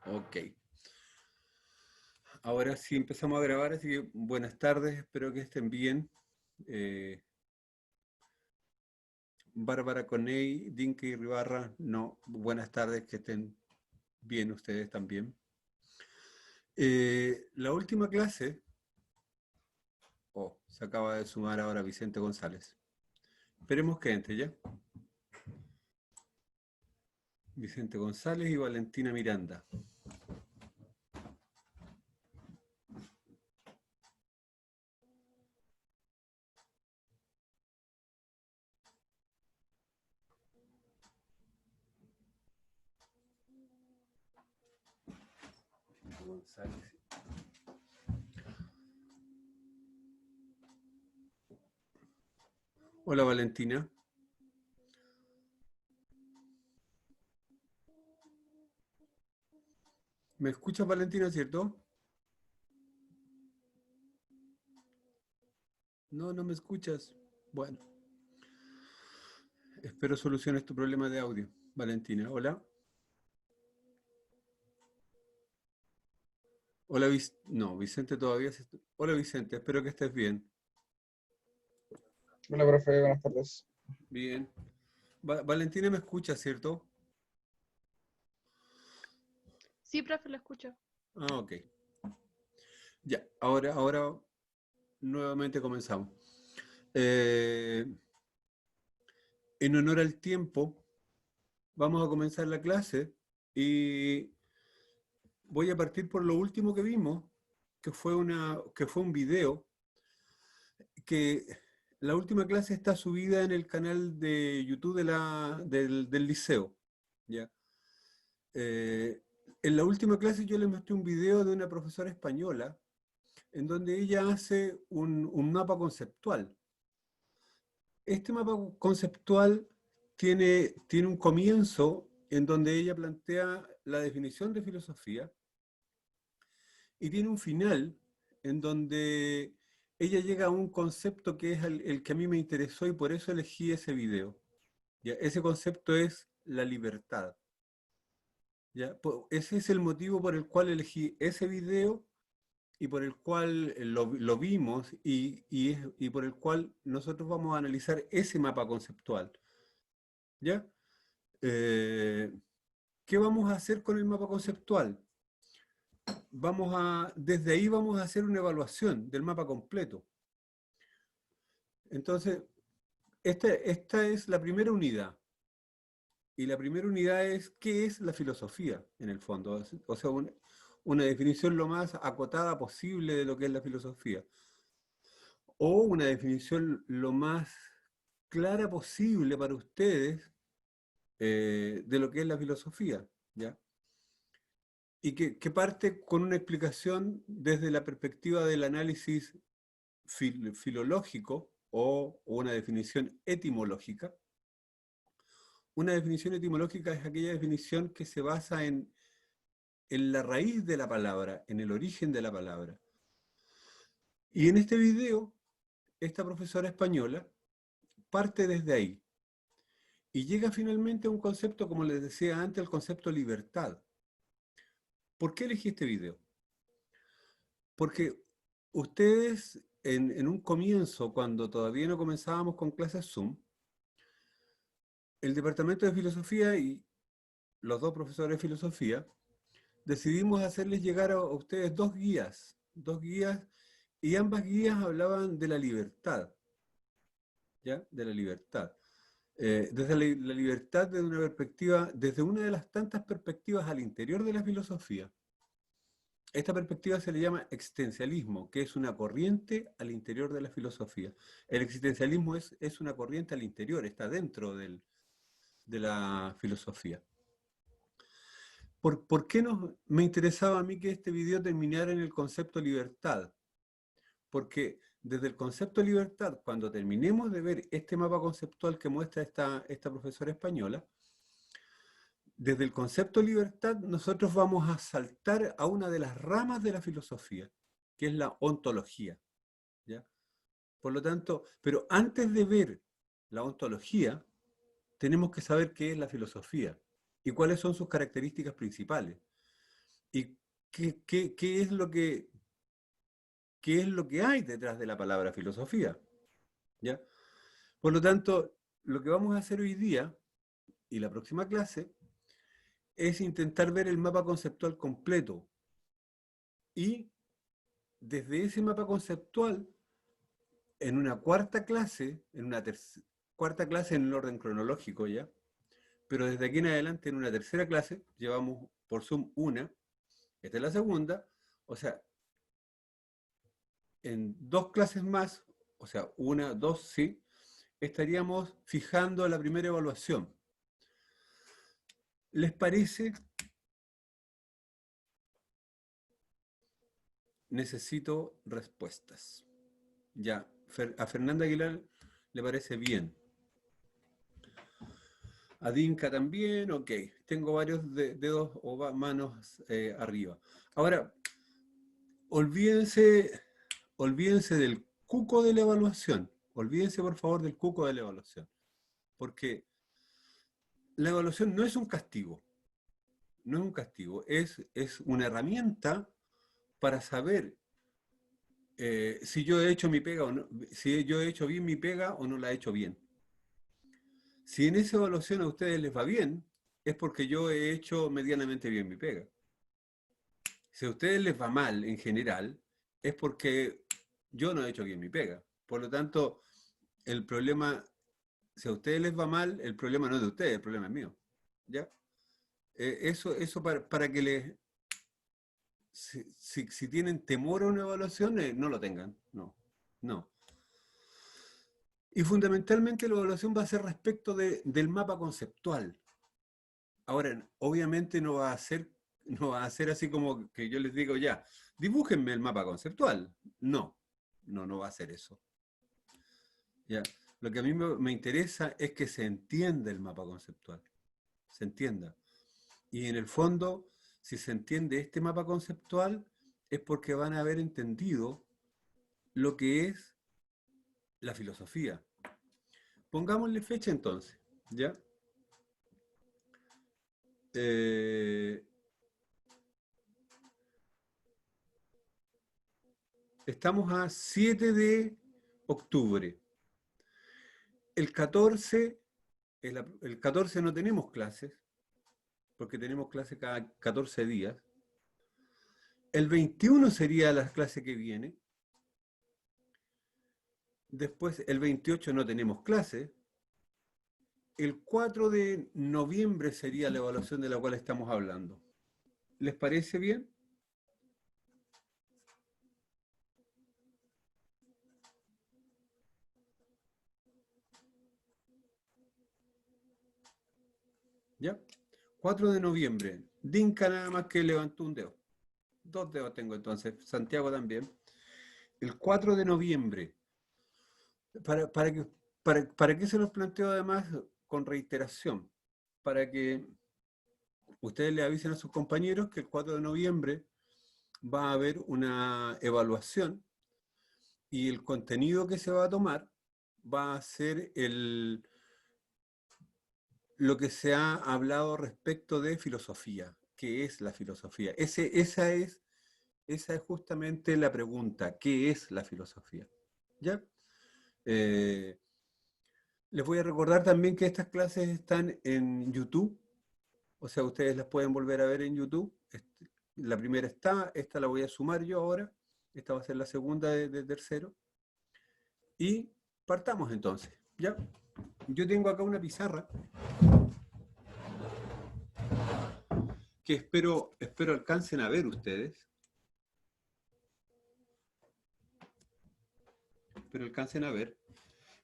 Ok. Ahora sí empezamos a grabar, así que buenas tardes, espero que estén bien. Eh, Bárbara Coney, Dinky Ribarra, no, buenas tardes, que estén bien ustedes también. La última clase, se acaba de sumar ahora Vicente González. Esperemos que entre ya. Vicente González y Valentina Miranda. González. Hola Valentina. ¿Me escuchas Valentina, cierto? No, no me escuchas. Bueno, espero soluciones tu problema de audio. Valentina, hola. Hola, no, Vicente todavía se... Hola Vicente, espero que estés bien. Hola, profe, buenas tardes. Bien. Valentina me escucha, ¿cierto? Sí, profe, lo escucho. Ah, ok. Ya, ahora nuevamente comenzamos. En honor al tiempo, vamos a comenzar la clase y voy a partir por lo último que vimos, que fue un video, que la última clase está subida en el canal de YouTube del liceo. ¿Ya? En la última clase yo les mostré un video de una profesora española en donde ella hace un mapa conceptual. Este mapa conceptual tiene un comienzo en donde ella plantea la definición de filosofía y tiene un final en donde ella llega a un concepto que es el que a mí me interesó y por eso elegí ese video. ¿Ya? Ese concepto es la libertad. ¿Ya? Ese es el motivo por el cual elegí ese video y por el cual lo vimos y por el cual nosotros vamos a analizar ese mapa conceptual. ¿Ya? Eh, ¿Qué vamos a hacer con el mapa conceptual? Desde ahí vamos a hacer una evaluación del mapa completo. Entonces, esta es la primera unidad. Y la primera unidad es ¿qué es la filosofía en el fondo? O sea, una definición lo más acotada posible de lo que es la filosofía. O una definición lo más clara posible para ustedes de lo que es la filosofía, ¿ya? Y que parte con una explicación desde la perspectiva del análisis filológico o una definición etimológica. Una definición etimológica es aquella definición que se basa en la raíz de la palabra, en el origen de la palabra. Y en este video, esta profesora española parte desde ahí y llega finalmente a un concepto, como les decía antes, el concepto libertad. ¿Por qué elegí este video? Porque ustedes en un comienzo, cuando todavía no comenzábamos con clases Zoom, el departamento de filosofía y los dos profesores de filosofía decidimos hacerles llegar a ustedes dos guías, y ambas guías hablaban de la libertad, ¿ya? De la libertad. Desde la libertad desde una perspectiva, desde una de las tantas perspectivas al interior de la filosofía. Esta perspectiva se le llama existencialismo, que es una corriente al interior de la filosofía. El existencialismo es una corriente al interior, está dentro de la filosofía. ¿Por qué me interesaba a mí que este video terminara en el concepto libertad? Porque desde el concepto de libertad, cuando terminemos de ver este mapa conceptual que muestra esta profesora española, desde el concepto de libertad nosotros vamos a saltar a una de las ramas de la filosofía, que es la ontología, ¿ya? Por lo tanto, pero antes de ver la ontología, tenemos que saber qué es la filosofía y cuáles son sus características principales. ¿Y qué es lo qué es lo que hay detrás de la palabra filosofía? ¿Ya? Por lo tanto, lo que vamos a hacer hoy día y la próxima clase es intentar ver el mapa conceptual completo y desde ese mapa conceptual, en una cuarta clase, cuarta clase en el orden cronológico ya, pero desde aquí en adelante en una tercera clase, llevamos por Zoom una, esta es la segunda, o sea, en dos clases más, o sea, una, dos, sí, estaríamos fijando la primera evaluación. ¿Les parece? Necesito respuestas. Ya, a Fernanda Aguilar le parece bien. A Dinka también, ok. Tengo varios dedos o manos arriba. Ahora, olvídense del cuco de la evaluación. Olvídense, por favor, del cuco de la evaluación. Porque la evaluación no es un castigo. No es un castigo. Es una herramienta para saber si yo he hecho mi pega o no, si yo he hecho bien mi pega o no la he hecho bien. Si en esa evaluación a ustedes les va bien, es porque yo he hecho medianamente bien mi pega. Si a ustedes les va mal en general, es porque yo no he hecho bien mi pega. Por lo tanto, el problema, si a ustedes les va mal, el problema no es de ustedes, el problema es mío. ¿Ya? Eso para que les... Si tienen temor a una evaluación, no lo tengan. No, no. Y fundamentalmente la evaluación va a ser respecto del mapa conceptual. Ahora, obviamente no va a ser así como que yo les digo ya, dibújenme el mapa conceptual. No, no va a ser eso. ¿Ya? Lo que a mí me interesa es que se entienda el mapa conceptual, se entienda. Y en el fondo, si se entiende este mapa conceptual, es porque van a haber entendido lo que es la filosofía. Pongámosle fecha entonces, ¿ya? Eh, estamos a 7 de octubre. El 14, el 14 no tenemos clases, porque tenemos clases cada 14 días. El 21 sería la clase que viene. Después, el 28 no tenemos clases. El 4 de noviembre sería la evaluación de la cual estamos hablando. ¿Les parece bien? ¿Ya? 4 de noviembre. Dinka nada más que levantó un dedo. Dos dedos tengo entonces. Santiago también. El 4 de noviembre. ¿Para qué se los planteo además con reiteración? Para que ustedes le avisen a sus compañeros que el 4 de noviembre va a haber una evaluación y el contenido que se va a tomar va a ser lo que se ha hablado respecto de filosofía. ¿Qué es la filosofía? Esa es justamente la pregunta. ¿Qué es la filosofía? ¿Ya? Les voy a recordar también que estas clases están en YouTube. O sea, ustedes las pueden volver a ver en YouTube. La primera está, esta la voy a sumar yo ahora. Esta va a ser la segunda de tercero. Y partamos entonces, ¿ya? Yo tengo acá una pizarra que espero alcancen a ver ustedes. Espero alcancen a ver.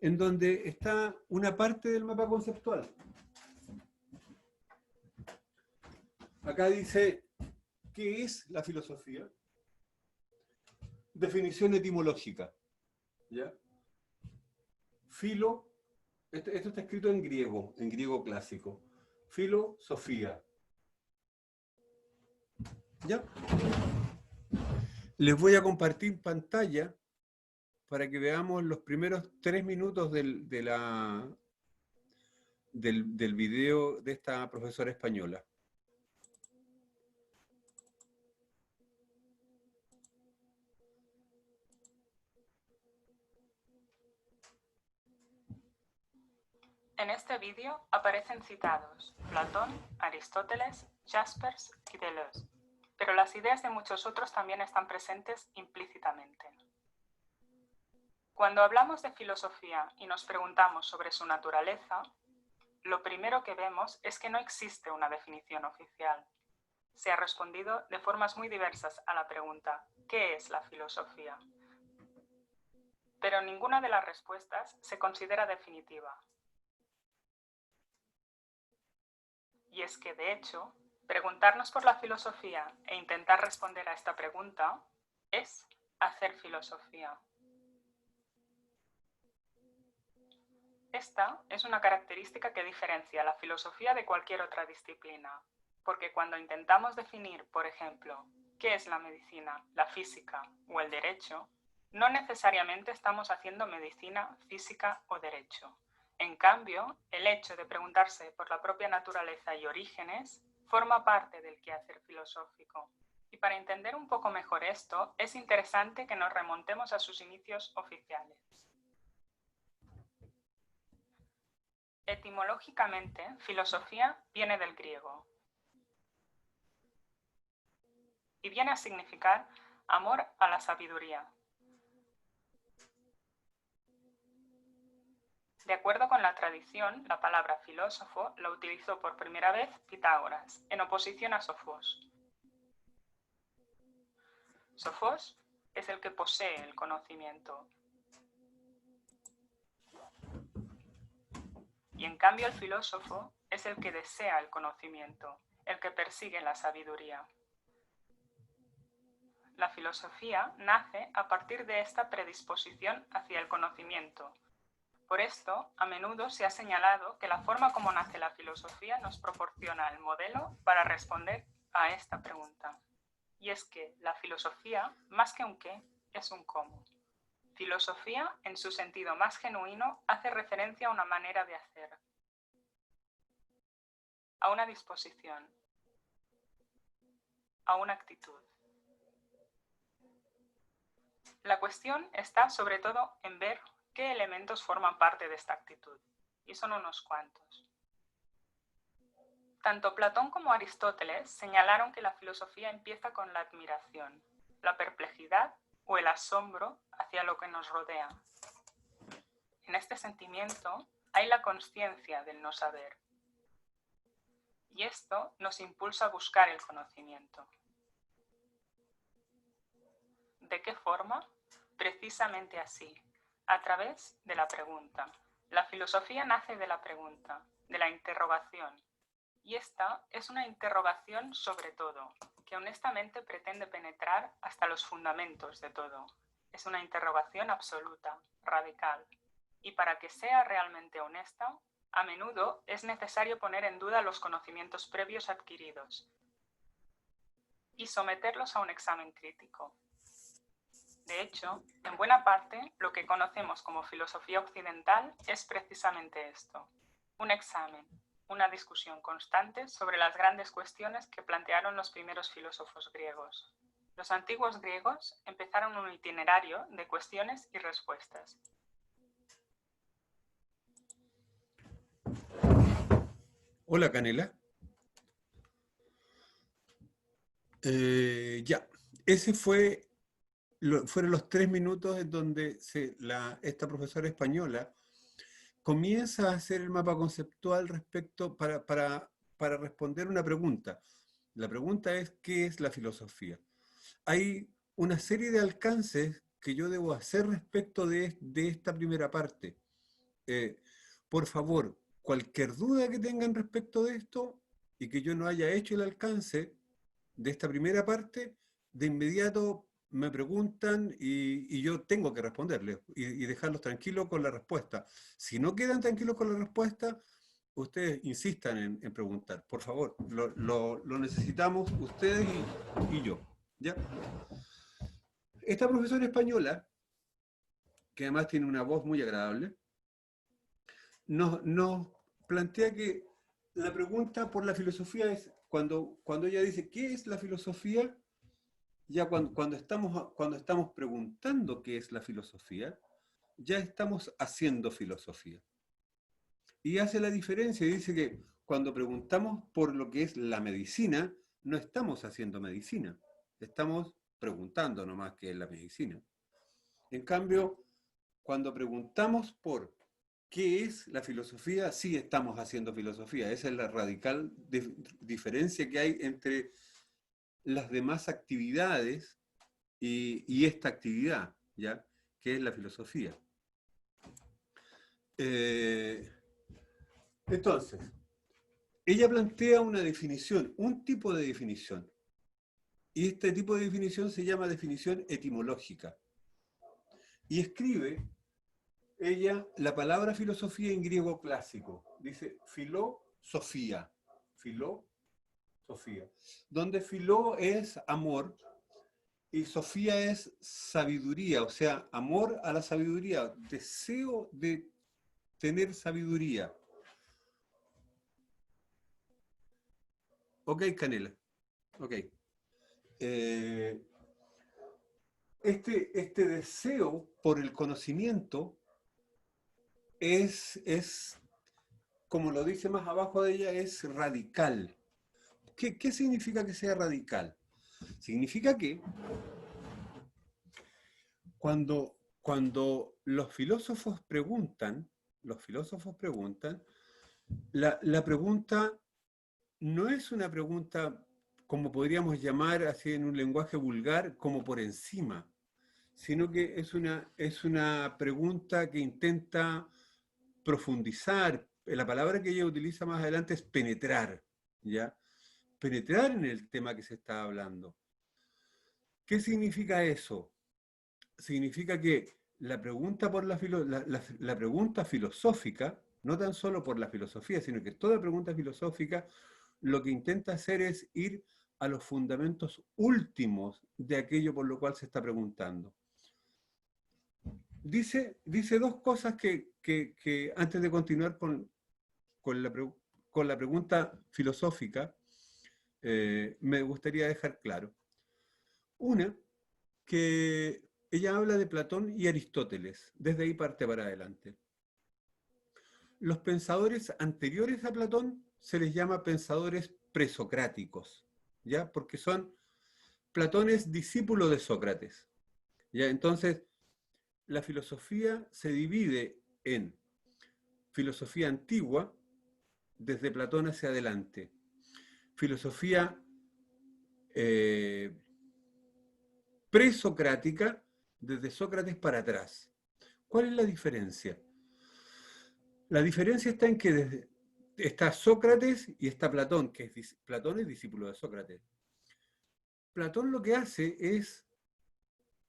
En donde está una parte del mapa conceptual. Acá dice, ¿qué es la filosofía? Definición etimológica. ¿Ya? Filo, esto está escrito en griego clásico. Filosofía. ¿Ya? Les voy a compartir pantalla para que veamos los primeros 3 minutos del video de esta profesora española. En este vídeo aparecen citados Platón, Aristóteles, Jaspers y Deleuze, pero las ideas de muchos otros también están presentes implícitamente. Cuando hablamos de filosofía y nos preguntamos sobre su naturaleza, lo primero que vemos es que no existe una definición oficial. Se ha respondido de formas muy diversas a la pregunta ¿qué es la filosofía? Pero ninguna de las respuestas se considera definitiva. Y es que, de hecho, preguntarnos por la filosofía e intentar responder a esta pregunta es hacer filosofía. Esta es una característica que diferencia la filosofía de cualquier otra disciplina, porque cuando intentamos definir, por ejemplo, qué es la medicina, la física o el derecho, no necesariamente estamos haciendo medicina, física o derecho. En cambio, el hecho de preguntarse por la propia naturaleza y orígenes forma parte del quehacer filosófico. Y para entender un poco mejor esto, es interesante que nos remontemos a sus inicios oficiales. Etimológicamente, filosofía viene del griego y viene a significar amor a la sabiduría. De acuerdo con la tradición, la palabra filósofo la utilizó por primera vez Pitágoras, en oposición a Sofos. Sofos es el que posee el conocimiento. Y en cambio el filósofo es el que desea el conocimiento, el que persigue la sabiduría. La filosofía nace a partir de esta predisposición hacia el conocimiento. Por esto, a menudo se ha señalado que la forma como nace la filosofía nos proporciona el modelo para responder a esta pregunta. Y es que la filosofía, más que un qué, es un cómo. Filosofía, en su sentido más genuino, hace referencia a una manera de hacer, a una disposición, a una actitud. La cuestión está sobre todo en ver qué elementos forman parte de esta actitud, y son unos cuantos. Tanto Platón como Aristóteles señalaron que la filosofía empieza con la admiración, la perplejidad o el asombro hacia lo que nos rodea. En este sentimiento hay la consciencia del no saber, y esto nos impulsa a buscar el conocimiento. ¿De qué forma? Precisamente así, a través de la pregunta. La filosofía nace de la pregunta, de la interrogación. Y esta es una interrogación sobre todo, que honestamente pretende penetrar hasta los fundamentos de todo. Es una interrogación absoluta, radical. Y para que sea realmente honesta, a menudo es necesario poner en duda los conocimientos previos adquiridos y someterlos a un examen crítico. De hecho, en buena parte, lo que conocemos como filosofía occidental es precisamente esto, un examen, una discusión constante sobre las grandes cuestiones que plantearon los primeros filósofos griegos. Los antiguos griegos empezaron un itinerario de cuestiones y respuestas. Hola, Canela. Ya, ese fueron los 3 minutos en donde esta profesora española comienza a hacer el mapa conceptual para responder una pregunta. La pregunta es, ¿qué es la filosofía? Hay una serie de alcances que yo debo hacer respecto de esta primera parte. Por favor, cualquier duda que tengan respecto de esto y que yo no haya hecho el alcance de esta primera parte, de inmediato me preguntan y yo tengo que responderles y dejarlos tranquilos con la respuesta. Si no quedan tranquilos con la respuesta, ustedes insistan en preguntar. Por favor, lo necesitamos ustedes y yo. ¿Ya? Esta profesora española, que además tiene una voz muy agradable, nos plantea que la pregunta por la filosofía es, cuando ella dice, ¿qué es la filosofía? Ya cuando estamos preguntando qué es la filosofía, ya estamos haciendo filosofía. Y hace la diferencia y dice que cuando preguntamos por lo que es la medicina, no estamos haciendo medicina, estamos preguntando nomás qué es la medicina. En cambio, cuando preguntamos por qué es la filosofía, sí estamos haciendo filosofía. Esa es la radical diferencia que hay entre las demás actividades y esta actividad, ¿ya? Que es la filosofía. Entonces, ella plantea una definición, un tipo de definición, y este tipo de definición se llama definición etimológica. Y escribe ella la palabra filosofía en griego clásico. Dice filosofía, filosofía, donde filó es amor y sofía es sabiduría, o sea, amor a la sabiduría, deseo de tener sabiduría. Ok, Canela. Ok. Este deseo por el conocimiento es, como lo dice más abajo de ella, es radical. ¿Qué significa que sea radical? Significa que cuando los filósofos preguntan, la pregunta no es una pregunta, como podríamos llamar así en un lenguaje vulgar, como por encima, sino que es una pregunta que intenta profundizar. La palabra que ella utiliza más adelante es penetrar, ¿ya? Penetrar en el tema que se está hablando. ¿Qué significa eso? Significa que la pregunta, la pregunta filosófica, no tan solo por la filosofía, sino que toda pregunta filosófica lo que intenta hacer es ir a los fundamentos últimos de aquello por lo cual se está preguntando. Dice dos cosas que antes de continuar con la pregunta filosófica, me gustaría dejar claro. Una, que ella habla de Platón y Aristóteles, desde ahí parte para adelante. Los pensadores anteriores a Platón se les llama pensadores presocráticos, ¿ya? Porque Platón es discípulo de Sócrates, ¿ya? Entonces, la filosofía se divide en filosofía antigua, desde Platón hacia adelante, filosofía presocrática, desde Sócrates para atrás. ¿Cuál es la diferencia? La diferencia está en que está Sócrates y está Platón, Platón es discípulo de Sócrates. Platón lo que hace es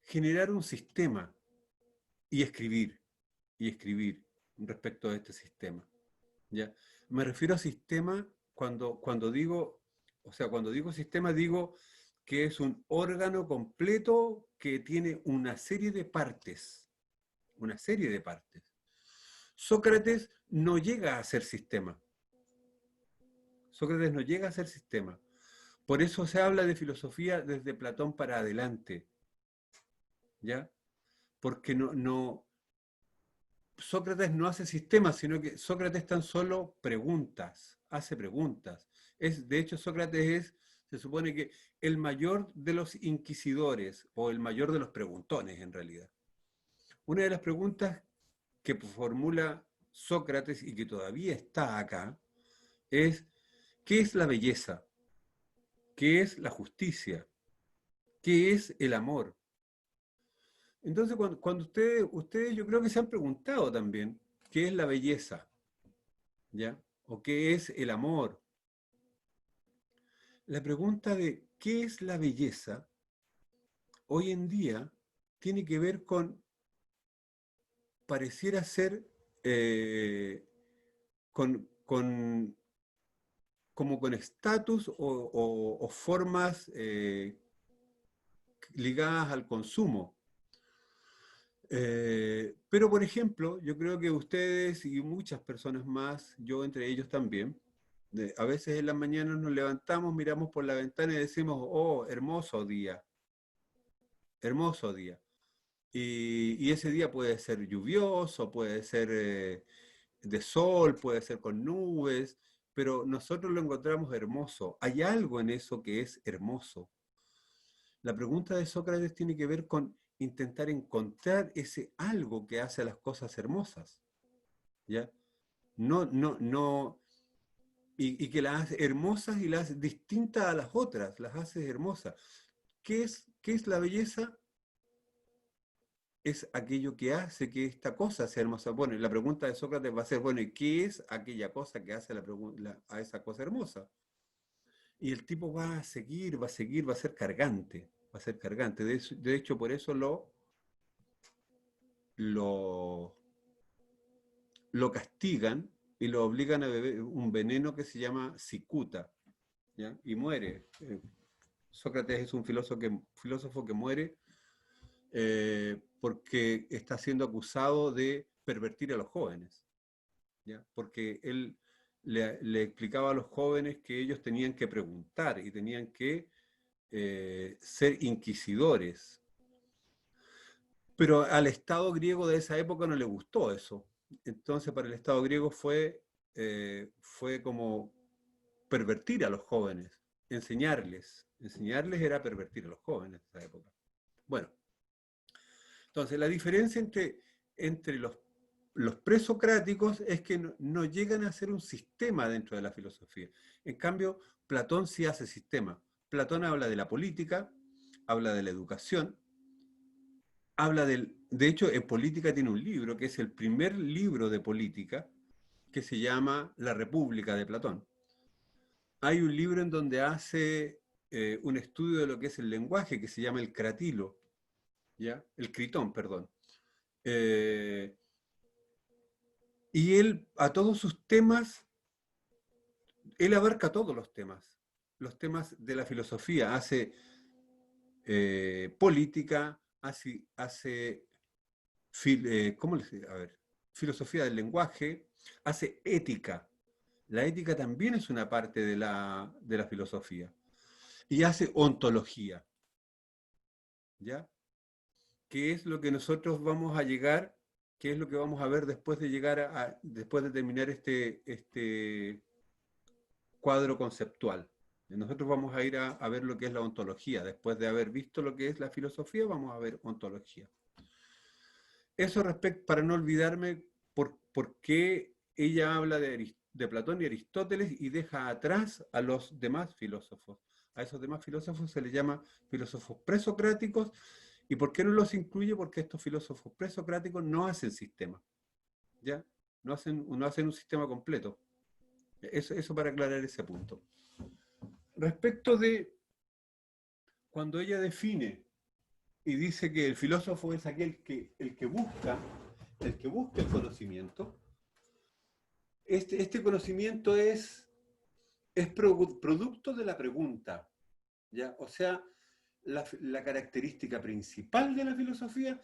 generar un sistema y escribir respecto a este sistema. ¿Ya? Me refiero a sistema cuando digo sistema, digo que es un órgano completo que tiene una serie de partes. Sócrates no llega a ser sistema. Por eso se habla de filosofía desde Platón para adelante. ¿Ya? Porque Sócrates no hace sistemas, sino que Sócrates tan solo hace preguntas. De hecho, Sócrates se supone que el mayor de los inquisidores, o el mayor de los preguntones en realidad. Una de las preguntas que formula Sócrates y que todavía está acá es: ¿qué es la belleza? ¿Qué es la justicia? ¿Qué es el amor? Entonces, cuando ustedes yo creo que se han preguntado también, ¿qué es la belleza? ¿Ya? ¿O qué es el amor? La pregunta de ¿qué es la belleza? Hoy en día tiene que ver pareciera ser, como con estatus o formas ligadas al consumo. Pero, por ejemplo, yo creo que ustedes y muchas personas más, yo entre ellos también, a veces en las mañanas nos levantamos, miramos por la ventana y decimos: oh, hermoso día, hermoso día. Y ese día puede ser lluvioso, puede ser de sol, puede ser con nubes, pero nosotros lo encontramos hermoso. Hay algo en eso que es hermoso. La pregunta de Sócrates tiene que ver con intentar encontrar ese algo que hace las cosas hermosas, ¿ya? No, y que las hace hermosas y las hace distintas a las otras, las hace hermosas. ¿Qué es la belleza? Es aquello que hace que esta cosa sea hermosa. Bueno, la pregunta de Sócrates va a ser, bueno, ¿y qué es aquella cosa que hace a esa cosa hermosa? Y el tipo va a seguir, va a seguir, va a ser cargante, va a ser cargante. De hecho, por eso lo, lo castigan y lo obligan a beber un veneno que se llama cicuta, ¿ya? Y muere. Sócrates es un filósofo que muere porque está siendo acusado de pervertir a los jóvenes, ¿ya? Porque él le explicaba a los jóvenes que ellos tenían que preguntar y tenían que ser inquisidores. Pero al Estado griego de esa época no le gustó eso. Entonces para el Estado griego fue como pervertir a los jóvenes, enseñarles. Enseñarles era pervertir a los jóvenes de esa época. Bueno, entonces la diferencia entre los presocráticos es que no llegan a ser un sistema dentro de la filosofía. En cambio, Platón sí hace sistema. Platón habla de la política, habla de la educación, de hecho, en política tiene un libro, que es el primer libro de política, que se llama La República de Platón. Hay un libro en donde hace un estudio de lo que es el lenguaje, que se llama el cratilo, ¿ya? El critón, perdón. Y él, a todos sus temas, él abarca todos los temas de la filosofía, hace política, hace ¿cómo les digo? A ver, filosofía del lenguaje, hace ética. La ética también es una parte de la filosofía. Y hace ontología, ¿ya? ¿Qué es lo que nosotros vamos a llegar? ¿Qué es lo que vamos a ver después de llegar después de terminar este cuadro conceptual? Nosotros vamos a ir a ver lo que es la ontología. Después de haber visto lo que es la filosofía, vamos a ver ontología. Eso para no olvidarme por qué ella habla de Platón y Aristóteles y deja atrás a los demás filósofos. A esos demás filósofos se les llama filósofos presocráticos. ¿Y por qué no los incluye? Porque estos filósofos presocráticos no hacen sistema, ¿ya? No hacen un sistema completo. Eso para aclarar ese punto. Respecto de cuando ella define y dice que el filósofo es el que busca el conocimiento, este conocimiento es producto de la pregunta, ¿ya? O sea, la característica principal de la filosofía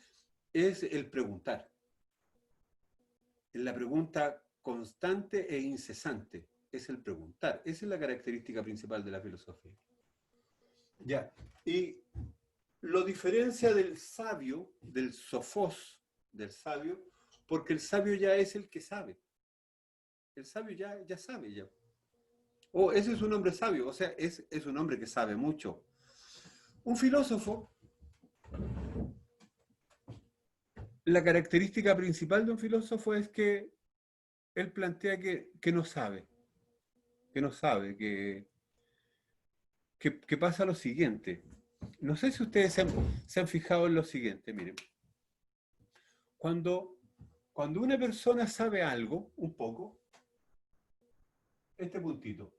es el preguntar. La pregunta constante e incesante es el preguntar. Esa es la característica principal de la filosofía. Ya. Y lo diferencia del sabio, del sofós, del sabio, porque el sabio ya es el que sabe. El sabio ya sabe ya. Ese es un hombre sabio, o sea, es un hombre que sabe mucho. Un filósofo, la característica principal de un filósofo es que él plantea que no sabe, que pasa lo siguiente. No sé si ustedes se han fijado en lo siguiente, miren. Cuando una persona sabe algo, un poco, este puntito,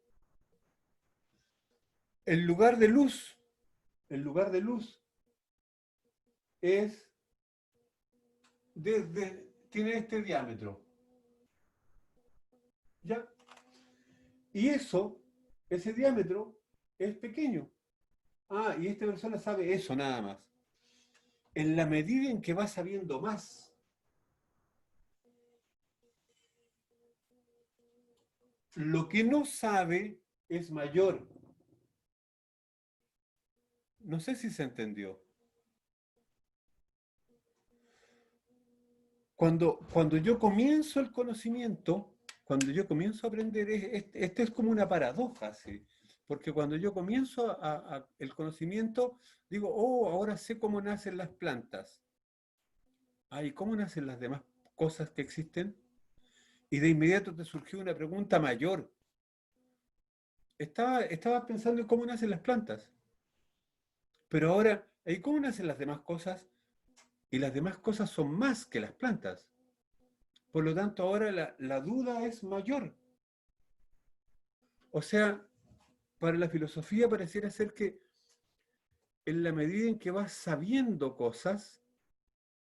el lugar de luz es tiene este diámetro, ¿ya? Y ese diámetro es pequeño. Y esta persona sabe eso nada más. En la medida en que va sabiendo más, lo que no sabe es mayor. No sé si se entendió. cuando yo comienzo el conocimiento, cuando yo comienzo a aprender, este es como una paradoja, ¿sí? Porque cuando yo comienzo el conocimiento, digo, oh, ahora sé cómo nacen las plantas. Ay, ¿cómo nacen las demás cosas que existen? Y de inmediato te surgió una pregunta mayor. Estaba pensando en cómo nacen las plantas, pero ahora, ¿y cómo nacen las demás cosas? Y las demás cosas son más que las plantas. Por lo tanto, ahora la duda es mayor. O sea, para la filosofía pareciera ser que en la medida en que vas sabiendo cosas,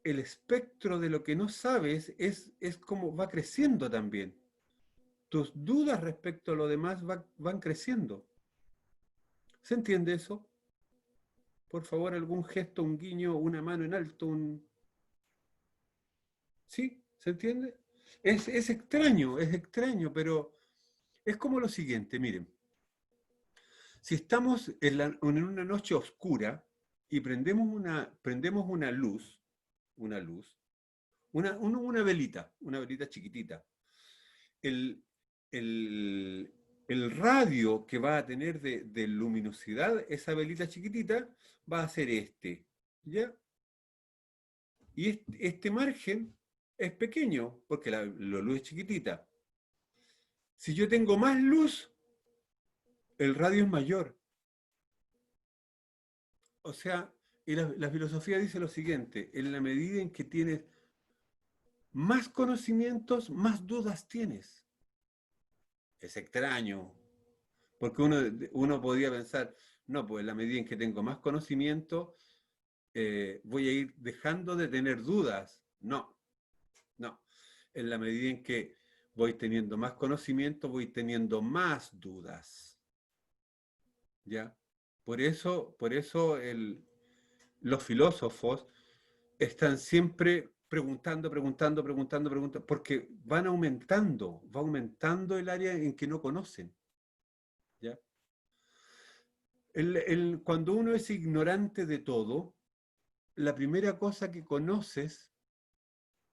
el espectro de lo que no sabes es como va creciendo también. Tus dudas respecto a lo demás van creciendo. ¿Se entiende eso? Por favor, algún gesto, un guiño, una mano en alto, ¿Sí? ¿Se entiende? Es extraño, pero es como lo siguiente, miren. Si estamos en una noche oscura y prendemos una velita chiquitita, el, el, el radio que va a tener de luminosidad esa velita chiquitita va a ser ¿ya? Y este margen es pequeño porque la luz es chiquitita. Si yo tengo más luz, el radio es mayor. O sea, y la filosofía dice lo siguiente, en la medida en que tienes más conocimientos, más dudas tienes. Es extraño, porque uno podría pensar, no, pues en la medida en que tengo más conocimiento, voy a ir dejando de tener dudas. No, no. En la medida en que voy teniendo más conocimiento, voy teniendo más dudas. ¿Ya? Por eso los filósofos están siempre preguntando, porque va aumentando el área en que no conocen. ¿Ya? Cuando uno es ignorante de todo, la primera cosa que conoces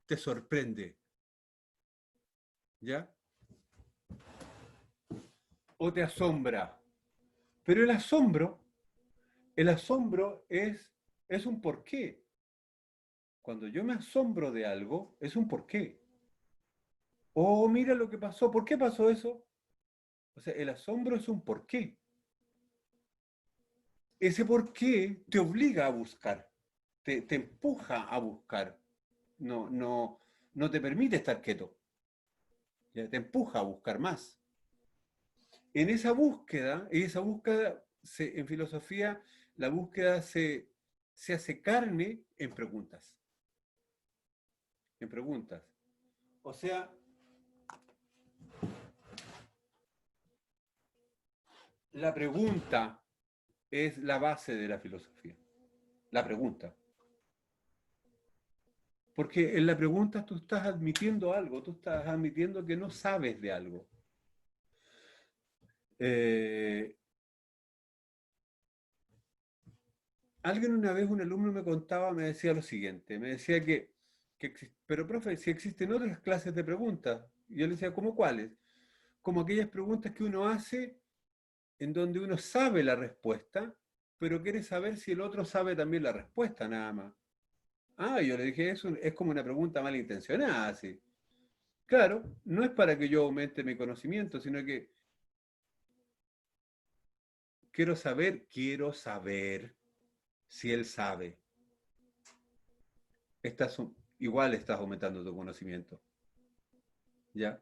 te sorprende. ¿Ya? O te asombra. Pero el asombro es un porqué. Cuando yo me asombro de algo, es un porqué. Oh, mira lo que pasó. ¿Por qué pasó eso? O sea, el asombro es un porqué. Ese porqué te obliga a buscar, te empuja a buscar. No te permite estar quieto. ¿Ya? Te empuja a buscar más. En filosofía, la búsqueda se hace carne en preguntas. En preguntas. O sea, la pregunta es la base de la filosofía. La pregunta. Porque en la pregunta tú estás admitiendo algo, tú estás admitiendo que no sabes de algo. Alguien una vez, un alumno me contaba, me decía lo siguiente, me decía pero profe, si existen otras clases de preguntas. Y yo le decía, ¿cómo cuáles? Como aquellas preguntas que uno hace en donde uno sabe la respuesta, pero quiere saber si el otro sabe también la respuesta, nada más. Ah, yo le dije, es como una pregunta malintencionada, así. Claro, no es para que yo aumente mi conocimiento, sino que quiero saber si él sabe. Igual estás aumentando tu conocimiento, ¿ya?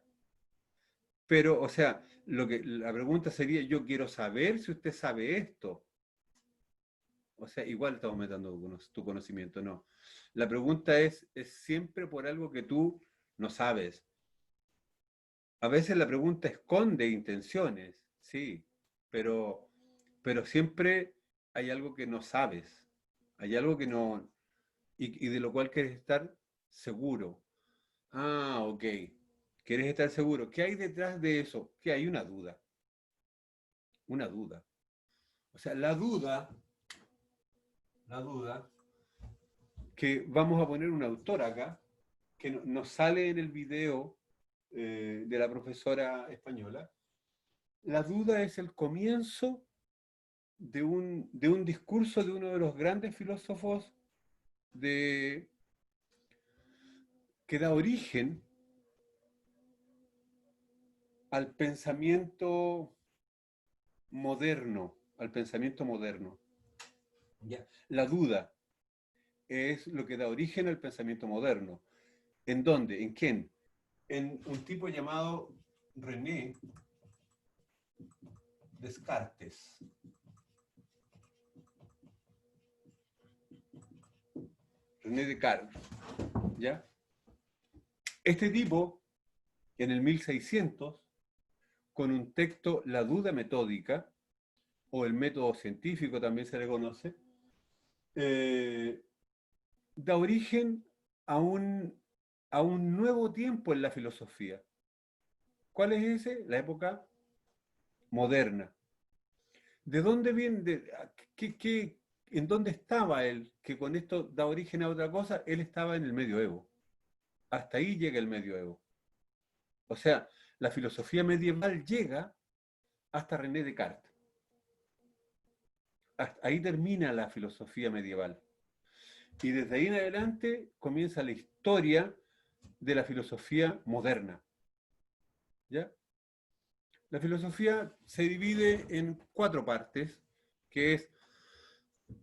Pero, o sea, la pregunta sería, yo quiero saber si usted sabe esto. O sea, igual estás aumentando tu conocimiento, no. La pregunta es siempre por algo que tú no sabes. A veces la pregunta esconde intenciones, sí, pero, pero siempre hay algo que no sabes. Hay algo que no, y de lo cual quieres estar seguro. Ah, ok. ¿Quieres estar seguro? ¿Qué hay detrás de eso? Que hay una duda. Una duda. O sea, la duda, que vamos a poner un autor acá, que nos sale en el video de la profesora española, la duda es el comienzo de un discurso de uno de los grandes filósofos que da origen al pensamiento moderno, ¿ya? La duda es lo que da origen al pensamiento moderno. ¿En dónde? ¿En quién? En un tipo llamado René Descartes. René Descartes, ¿ya? Este tipo, en el 1600, con un texto, La duda metódica, o el método científico también se le conoce, da origen a un nuevo tiempo en la filosofía. ¿Cuál es ese? La época moderna. ¿De dónde viene? ¿En dónde estaba él? Que con esto da origen a otra cosa. Él estaba en el medioevo. Hasta ahí llega el medioevo. O sea, la filosofía medieval llega hasta René Descartes. Hasta ahí termina la filosofía medieval. Y desde ahí en adelante comienza la historia de la filosofía moderna. ¿Ya? La filosofía se divide en 4 partes, que es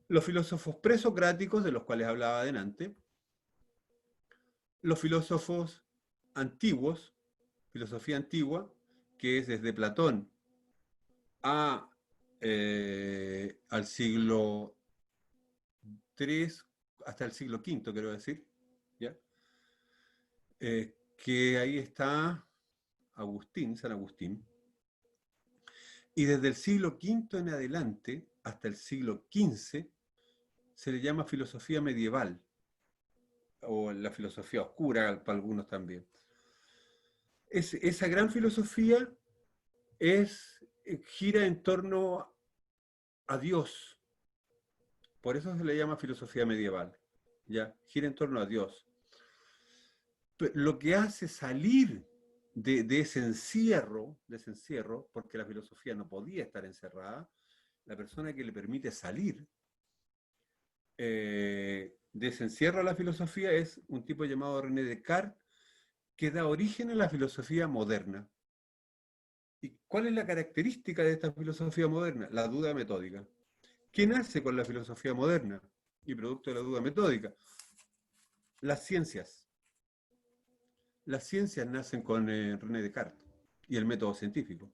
los filósofos presocráticos, de los cuales hablaba adelante, los filósofos antiguos, filosofía antigua, que es desde Platón al siglo III hasta el siglo V, quiero decir, ¿ya? Que ahí está San Agustín, y desde el siglo V en adelante, hasta el siglo XV, se le llama filosofía medieval, o la filosofía oscura para algunos también. Esa gran filosofía gira en torno a Dios, por eso se le llama filosofía medieval, ¿ya? Gira en torno a Dios. Lo que hace salir de ese encierro, porque la filosofía no podía estar encerrada, la persona que le permite salir de ese encierro a la filosofía es un tipo llamado René Descartes, que da origen a la filosofía moderna. ¿Y cuál es la característica de esta filosofía moderna? La duda metódica. ¿Qué nace con la filosofía moderna y producto de la duda metódica? Las ciencias. Las ciencias nacen con René Descartes y el método científico,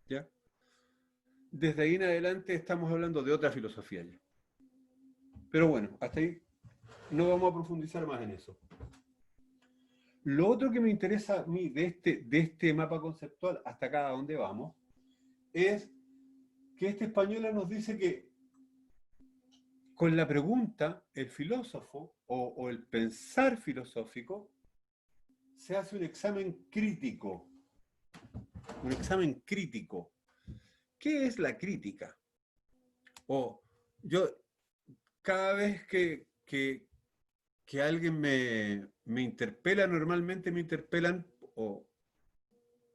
¿ya? Desde ahí en adelante estamos hablando de otra filosofía ya. Pero bueno, hasta ahí no vamos a profundizar más en eso. Lo otro que me interesa a mí de este mapa conceptual, hasta acá a donde vamos, es que esta española nos dice que con la pregunta, el filósofo o el pensar filosófico se hace un examen crítico. Un examen crítico. ¿Qué es la crítica? Yo, cada vez que alguien me interpela, normalmente me interpelan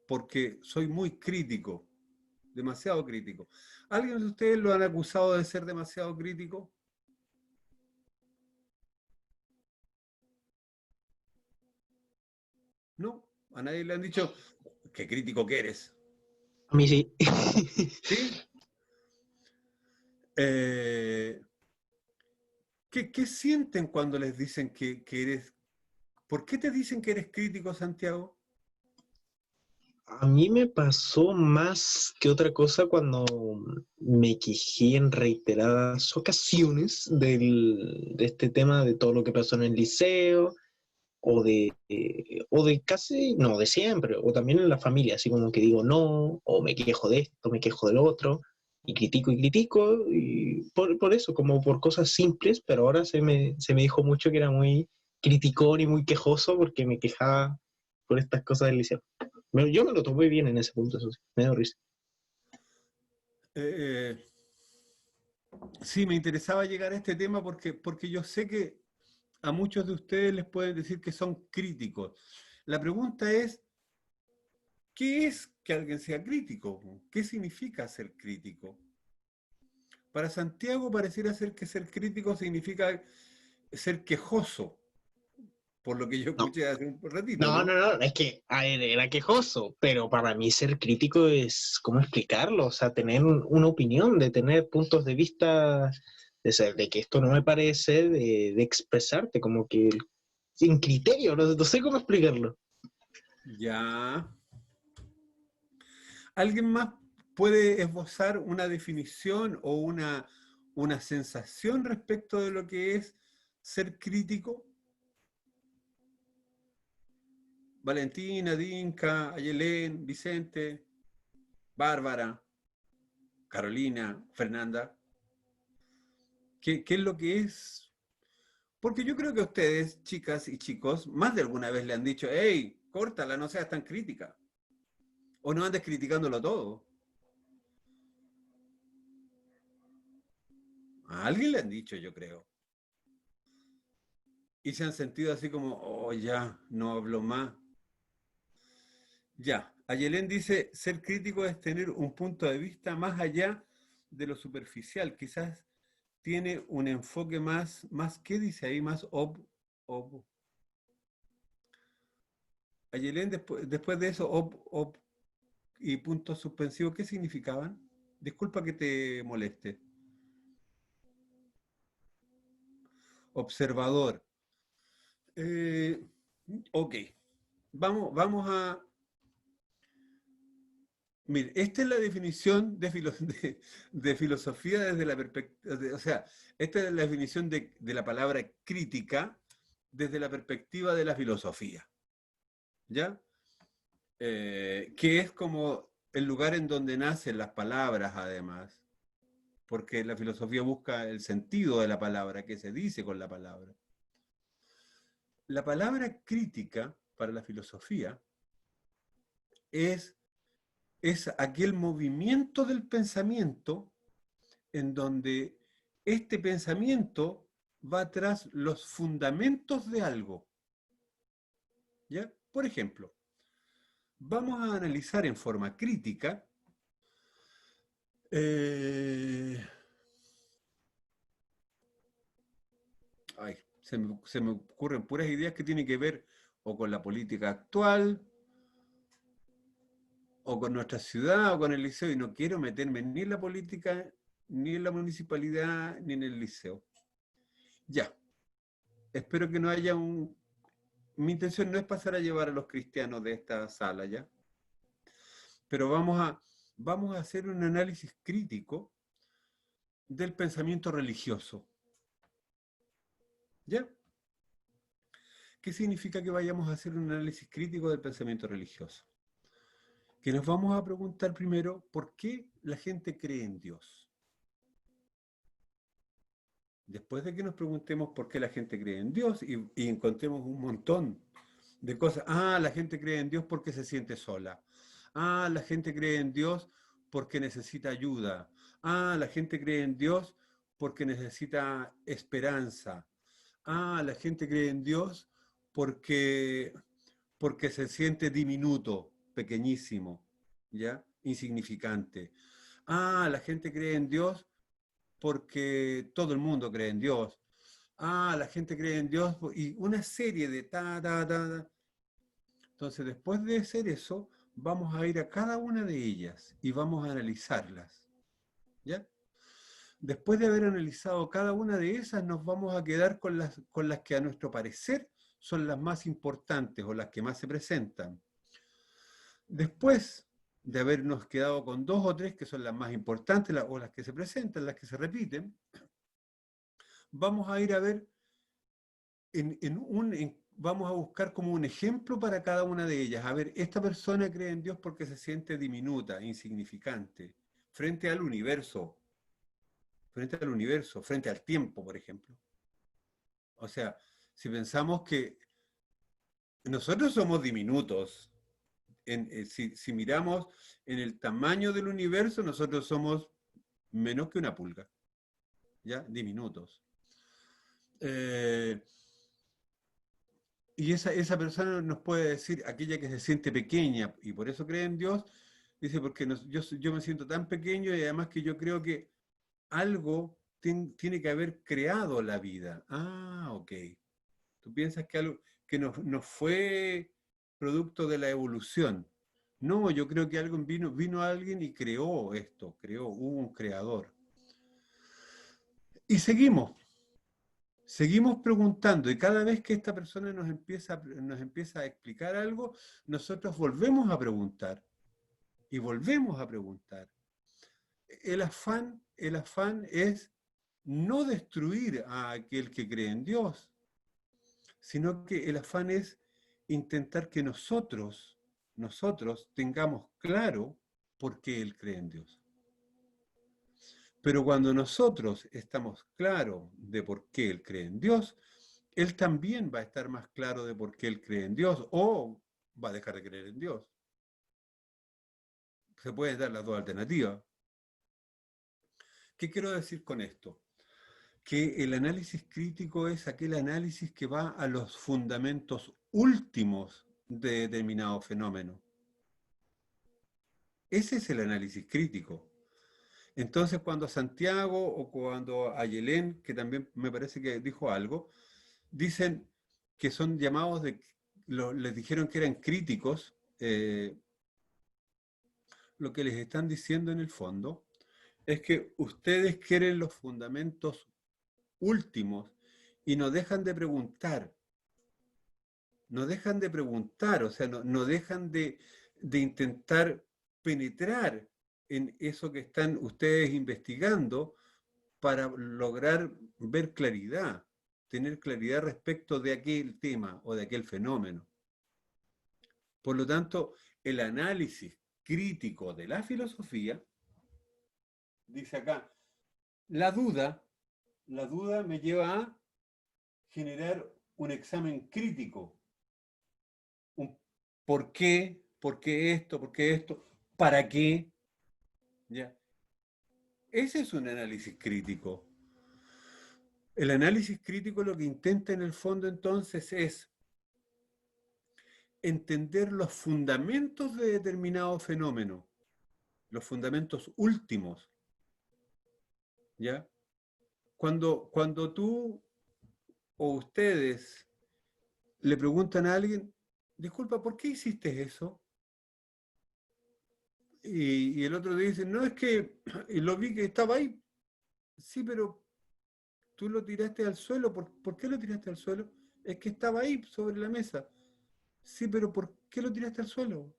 porque soy muy crítico, demasiado crítico. ¿Alguien de ustedes lo han acusado de ser demasiado crítico? ¿No? A nadie le han dicho, qué crítico que eres. A mí sí. ¿Sí? ¿Qué sienten cuando les dicen que eres... ¿Por qué te dicen que eres crítico, Santiago? A mí me pasó más que otra cosa cuando me quejé en reiteradas ocasiones de este tema de todo lo que pasó en el liceo, o de casi, no, de siempre, o también en la familia, así como que digo no, o me quejo de esto, me quejo del otro, y critico, y por eso, como por cosas simples, pero ahora se me dijo mucho que era muy criticón y muy quejoso porque me quejaba por estas cosas del liceo. Yo me lo tomé bien en ese punto, eso sí, me dio risa. Sí, me interesaba llegar a este tema porque yo sé que a muchos de ustedes les pueden decir que son críticos. La pregunta es, ¿qué es que alguien sea crítico? ¿Qué significa ser crítico? Para Santiago pareciera ser que ser crítico significa ser quejoso, por lo que yo No, escuché hace un ratito, no, ¿no? no, no, es que a ver, era quejoso, pero para mí ser crítico es, ¿cómo explicarlo? O sea, tener una opinión, de tener puntos de vista, de ser, de que esto no me parece, de expresarte, como que sin criterio, no sé cómo explicarlo. Ya. ¿Alguien más puede esbozar una definición o una sensación respecto de lo que es ser crítico? Valentina, Dinka, Ayelén, Vicente, Bárbara, Carolina, Fernanda. ¿Qué es lo que es? Porque yo creo que a ustedes, chicas y chicos, más de alguna vez le han dicho, hey, córtala, no seas tan crítica. O no andes criticándolo todo. A alguien le han dicho, yo creo. Y se han sentido así como, oh, ya, no hablo más. Ya, Ayelén dice, ser crítico es tener un punto de vista más allá de lo superficial. Quizás tiene un enfoque más ¿qué dice ahí? Más ob. Ayelén, después de eso, ob y puntos suspensivos, ¿qué significaban? Disculpa que te moleste. Observador. Eh, ok, vamos a... Mire, esta es la definición de filosofía desde la perspectiva, o sea, esta es la definición de la palabra crítica desde la perspectiva de la filosofía, ¿ya? Que es como el lugar en donde nacen las palabras, además, porque la filosofía busca el sentido de la palabra, qué se dice con la palabra. La palabra crítica para la filosofía es, es aquel movimiento del pensamiento en donde este pensamiento va tras los fundamentos de algo. ¿Ya? Por ejemplo, vamos a analizar en forma crítica ay, se me ocurren puras ideas que tienen que ver o con la política actual, o con nuestra ciudad, o con el liceo, y no quiero meterme ni en la política, ni en la municipalidad, ni en el liceo. Ya, espero que no haya un... Mi intención no es pasar a llevar a los cristianos de esta sala, ¿ya? Pero vamos a hacer un análisis crítico del pensamiento religioso, ¿ya? ¿Qué significa que vayamos a hacer un análisis crítico del pensamiento religioso? Que nos vamos a preguntar primero por qué la gente cree en Dios. Después de que nos preguntemos por qué la gente cree en Dios y encontremos un montón de cosas. Ah, la gente cree en Dios porque se siente sola. Ah, la gente cree en Dios porque necesita ayuda. Ah, la gente cree en Dios porque necesita esperanza. Ah, la gente cree en Dios porque se siente diminuto, pequeñísimo, ¿ya? Insignificante. Ah, la gente cree en Dios porque todo el mundo cree en Dios. Ah, la gente cree en Dios y una serie de ta. Entonces, después de hacer eso, vamos a ir a cada una de ellas y vamos a analizarlas, ¿ya? Después de haber analizado cada una de esas, nos vamos a quedar con las que a nuestro parecer son las más importantes o las que más se presentan. Después de habernos quedado con dos o tres que son las más importantes o las que se presentan, las que se repiten, vamos a ir a ver, vamos a buscar como un ejemplo para cada una de ellas. A ver, esta persona cree en Dios porque se siente diminuta, insignificante, frente al universo, frente al tiempo, por ejemplo. O sea, si pensamos que nosotros somos diminutos, si miramos en el tamaño del universo, nosotros somos menos que una pulga, ¿ya? Diminutos. Y esa persona nos puede decir, aquella que se siente pequeña y por eso cree en Dios, dice, porque yo me siento tan pequeño y además que yo creo que algo tiene que haber creado la vida. Ah, ok. Tú piensas que algo que no fue producto de la evolución. No, yo creo que vino alguien y creó esto, hubo un creador. Y seguimos preguntando y cada vez que esta persona nos empieza a explicar algo, nosotros volvemos a preguntar y volvemos a preguntar. El afán es no destruir a aquel que cree en Dios, sino que el afán es intentar que nosotros tengamos claro por qué Él cree en Dios. Pero cuando nosotros estamos claros de por qué Él cree en Dios, Él también va a estar más claro de por qué Él cree en Dios o va a dejar de creer en Dios. Se pueden dar las dos alternativas. ¿Qué quiero decir con esto? Que el análisis crítico es aquel análisis que va a los fundamentos últimos de determinado fenómeno. Ese es el análisis crítico. Entonces, cuando Santiago o cuando Ayelén, que también me parece que dijo algo, dicen que son llamados les dijeron que eran críticos, lo que les están diciendo en el fondo es que ustedes quieren los fundamentos últimos y no dejan de preguntar. No dejan de preguntar, o sea, no dejan de intentar penetrar en eso que están ustedes investigando para lograr ver claridad, tener claridad respecto de aquel tema o de aquel fenómeno. Por lo tanto, el análisis crítico de la filosofía, dice acá, la duda me lleva a generar un examen crítico. Un por qué esto, para qué. ¿Ya? Ese es un análisis crítico. El análisis crítico lo que intenta en el fondo entonces es entender los fundamentos de determinado fenómeno, los fundamentos últimos. ¿Ya? Cuando tú o ustedes le preguntan a alguien, disculpa, ¿por qué hiciste eso? Y el otro dice, no, es que lo vi que estaba ahí. Sí, pero tú lo tiraste al suelo. ¿Por qué lo tiraste al suelo? Es que estaba ahí sobre la mesa. Sí, pero ¿por qué lo tiraste al suelo?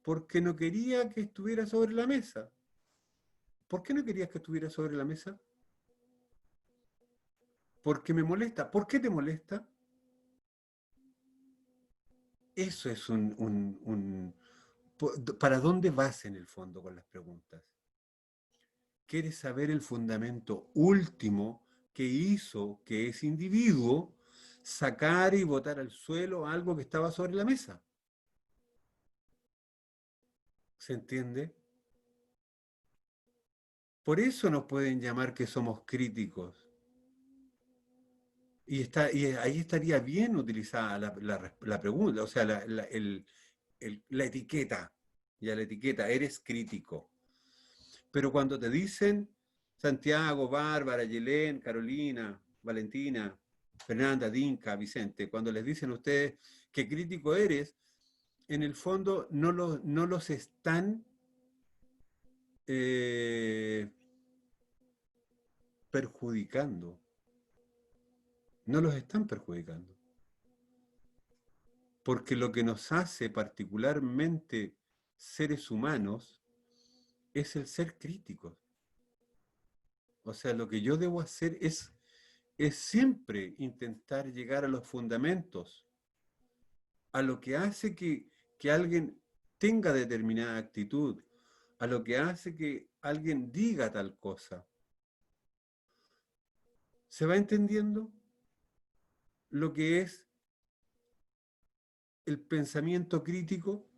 Porque no quería que estuviera sobre la mesa. ¿Por qué no querías que estuviera sobre la mesa? Porque me molesta. ¿Por qué te molesta? Eso es ¿Para dónde vas en el fondo con las preguntas? ¿Quieres saber el fundamento último que hizo que ese individuo sacara y botar al suelo algo que estaba sobre la mesa? ¿Se entiende? Por eso nos pueden llamar que somos críticos. Y ahí estaría bien utilizada la pregunta, o sea, la etiqueta. Ya la etiqueta, eres crítico. Pero cuando te dicen Santiago, Bárbara, Yelén, Carolina, Valentina, Fernanda, Dinka, Vicente, cuando les dicen a ustedes qué crítico eres, en el fondo no los están perjudicando. No los están perjudicando. Porque lo que nos hace particularmente seres humanos es el ser críticos. O sea, lo que yo debo hacer es siempre intentar llegar a los fundamentos, a lo que hace que alguien tenga determinada actitud, a lo que hace que alguien diga tal cosa. ¿Se va entendiendo lo que es el pensamiento crítico?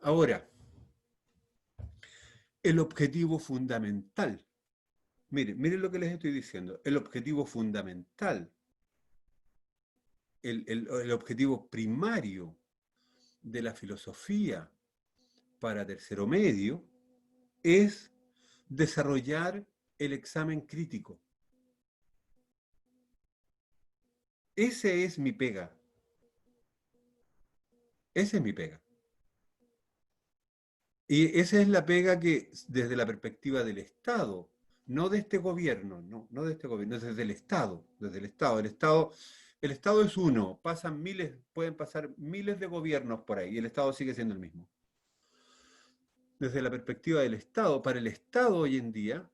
Ahora, el objetivo fundamental. Miren lo que les estoy diciendo. El objetivo fundamental el objetivo primario de la filosofía para tercero medio es desarrollar el examen crítico. Ese es mi pega. Esa es mi pega. Y esa es la pega que, desde la perspectiva del Estado, no de este gobierno, no de este gobierno, es desde el Estado, desde el Estado. El Estado es uno, pueden pasar miles de gobiernos por ahí, y el Estado sigue siendo el mismo. Desde la perspectiva del Estado, para el Estado hoy en día,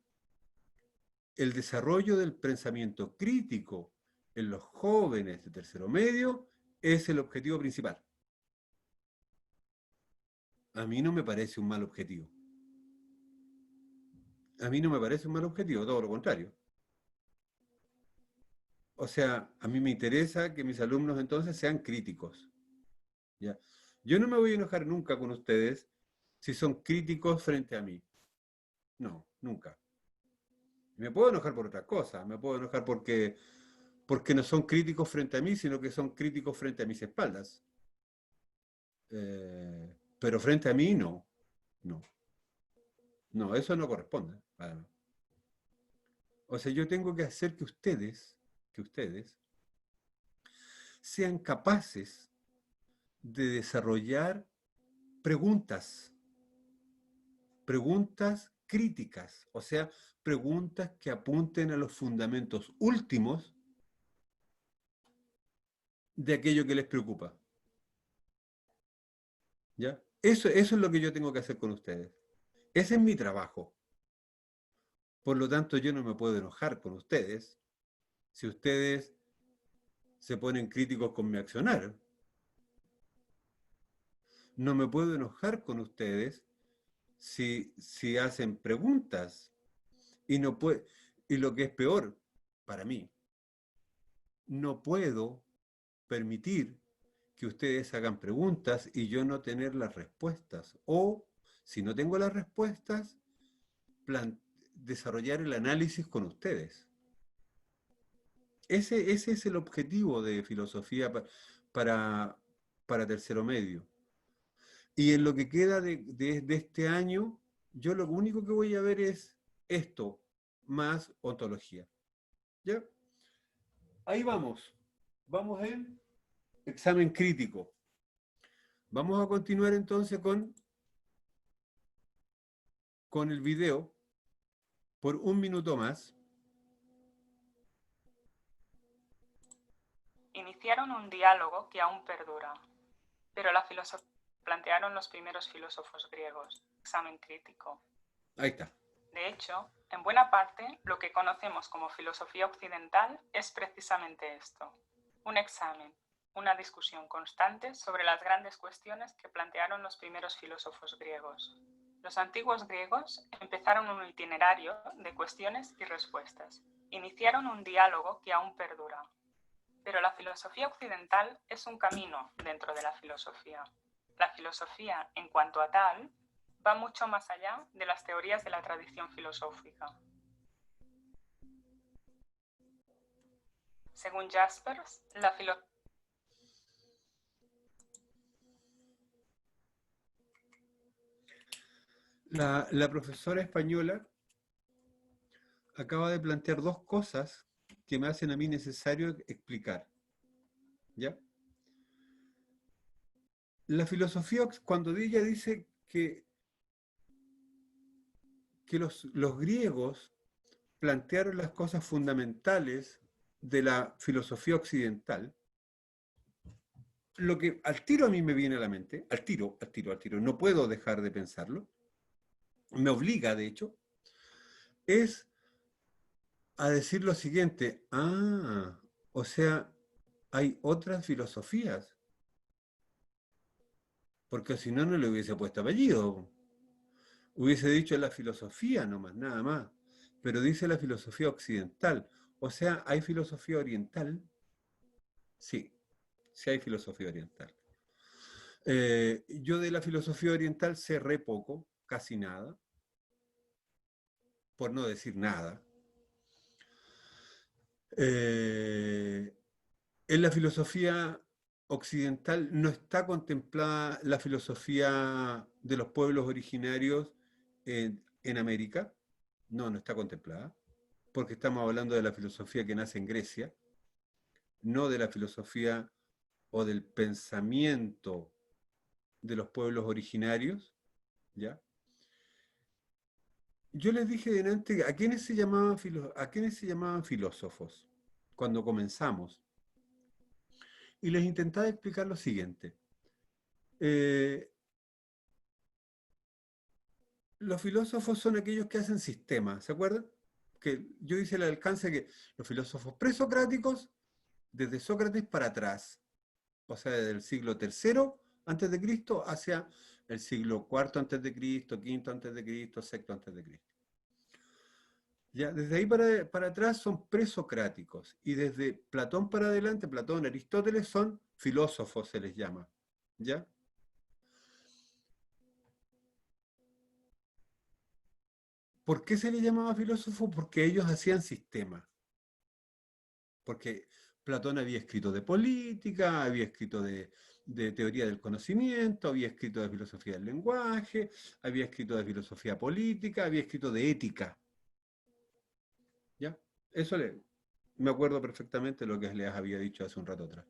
el desarrollo del pensamiento crítico en los jóvenes de tercero medio es el objetivo principal. A mí no me parece un mal objetivo. A mí no me parece un mal objetivo, todo lo contrario. O sea, a mí me interesa que mis alumnos entonces sean críticos. ¿Ya? Yo no me voy a enojar nunca con ustedes si son críticos frente a mí. No, nunca. Me puedo enojar por otras cosas. Me puedo enojar porque no son críticos frente a mí, sino que son críticos frente a mis espaldas. Pero frente a mí, no. No. No, eso no corresponde. O sea, yo tengo que hacer que ustedes sean capaces de desarrollar preguntas críticas, o sea, preguntas que apunten a los fundamentos últimos de aquello que les preocupa. ¿Ya? Eso es lo que yo tengo que hacer con ustedes. Ese es mi trabajo. Por lo tanto, yo no me puedo enojar con ustedes si ustedes se ponen críticos con mi accionar. No me puedo enojar con ustedes si hacen preguntas. Y lo que es peor para mí, no puedo permitir que ustedes hagan preguntas y yo no tener las respuestas. O, si no tengo las respuestas, desarrollar el análisis con ustedes. Ese es el objetivo de filosofía para tercero medio. Y en lo que queda de este año, yo lo único que voy a ver es esto, más ontología. ¿Ya? Ahí vamos. Vamos en examen crítico. Vamos a continuar entonces con el video por un minuto más. Iniciaron un diálogo que aún perdura, pero la filosofía plantearon los primeros filósofos griegos, examen crítico. Ahí está. De hecho, en buena parte, lo que conocemos como filosofía occidental es precisamente esto, un examen, una discusión constante sobre las grandes cuestiones que plantearon los primeros filósofos griegos. Los antiguos griegos empezaron un itinerario de cuestiones y respuestas. Iniciaron un diálogo que aún perdura. Pero la filosofía occidental es un camino dentro de la filosofía. La filosofía, en cuanto a tal, va mucho más allá de las teorías de la tradición filosófica. Según Jaspers, la profesora española acaba de plantear dos cosas que me hacen a mí necesario explicar. ¿Ya? La filosofía, cuando ella dice que los griegos plantearon las cosas fundamentales de la filosofía occidental, lo que al tiro a mí me viene a la mente, al tiro, no puedo dejar de pensarlo, me obliga de hecho, es a decir lo siguiente: o sea, hay otras filosofías, porque si no, no le hubiese puesto apellido, hubiese dicho la filosofía nomás, nada más, pero dice la filosofía occidental, o sea, ¿hay filosofía oriental? Sí, sí hay filosofía oriental. Yo de la filosofía oriental sé re poco, casi nada, por no decir nada. En la filosofía occidental no está contemplada la filosofía de los pueblos originarios en América. No, no está contemplada, porque estamos hablando de la filosofía que nace en Grecia, no de la filosofía o del pensamiento de los pueblos originarios, ¿ya? Yo les dije delante a quiénes se llamaban, a quiénes se llamaban filósofos cuando comenzamos. Y les intentaba explicar lo siguiente. Los filósofos son aquellos que hacen sistemas, ¿se acuerdan? Que yo hice el alcance que los filósofos presocráticos, desde Sócrates para atrás, o sea, desde el siglo III antes de Cristo hacia el siglo IV antes de Cristo, V antes de Cristo, VI antes de Cristo. Ya, desde ahí para atrás son presocráticos, y desde Platón para adelante, Platón, Aristóteles, son filósofos, se les llama. ¿Ya? ¿Por qué se les llamaba filósofo? Porque ellos hacían sistemas. Porque Platón había escrito de política, había escrito de teoría del conocimiento, había escrito de filosofía del lenguaje, había escrito de filosofía política, había escrito de ética. ¿Ya? Eso me acuerdo perfectamente lo que les había dicho hace un rato atrás.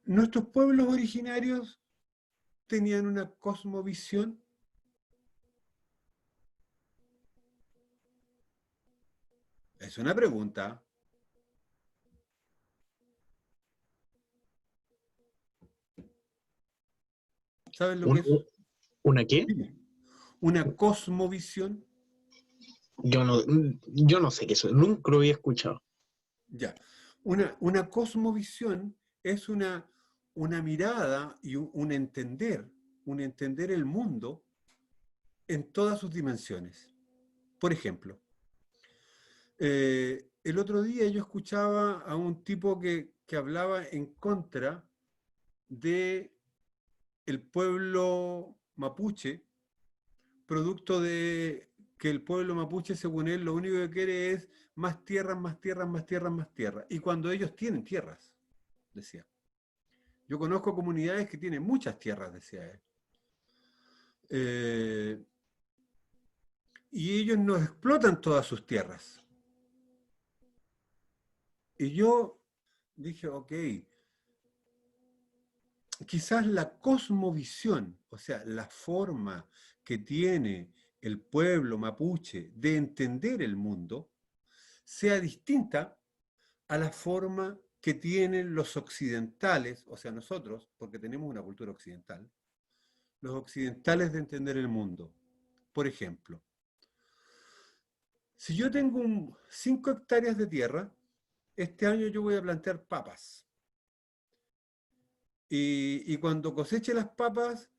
Nuestros pueblos originarios tenían una cosmovisión. Es una pregunta. ¿Saben lo que es? ¿Una qué? Una cosmovisión. Yo no sé qué eso, nunca lo había escuchado. Ya. Una cosmovisión es una mirada y un entender el mundo en todas sus dimensiones. Por ejemplo, el otro día yo escuchaba a un tipo que hablaba en contra de el pueblo mapuche, producto de que el pueblo mapuche, según él, lo único que quiere es más tierras, más tierras, más tierras, más tierras. Y cuando ellos tienen tierras, decía. Yo conozco comunidades que tienen muchas tierras, decía él. Y ellos no explotan todas sus tierras. Y yo dije, ok, quizás la cosmovisión, o sea, la forma que tiene el pueblo mapuche de entender el mundo, sea distinta a la forma que tienen los occidentales, o sea, nosotros, porque tenemos una cultura occidental, los occidentales de entender el mundo. Por ejemplo, si yo tengo 5 hectáreas de tierra, este año yo voy a plantear papas. Y cuando coseche las papas,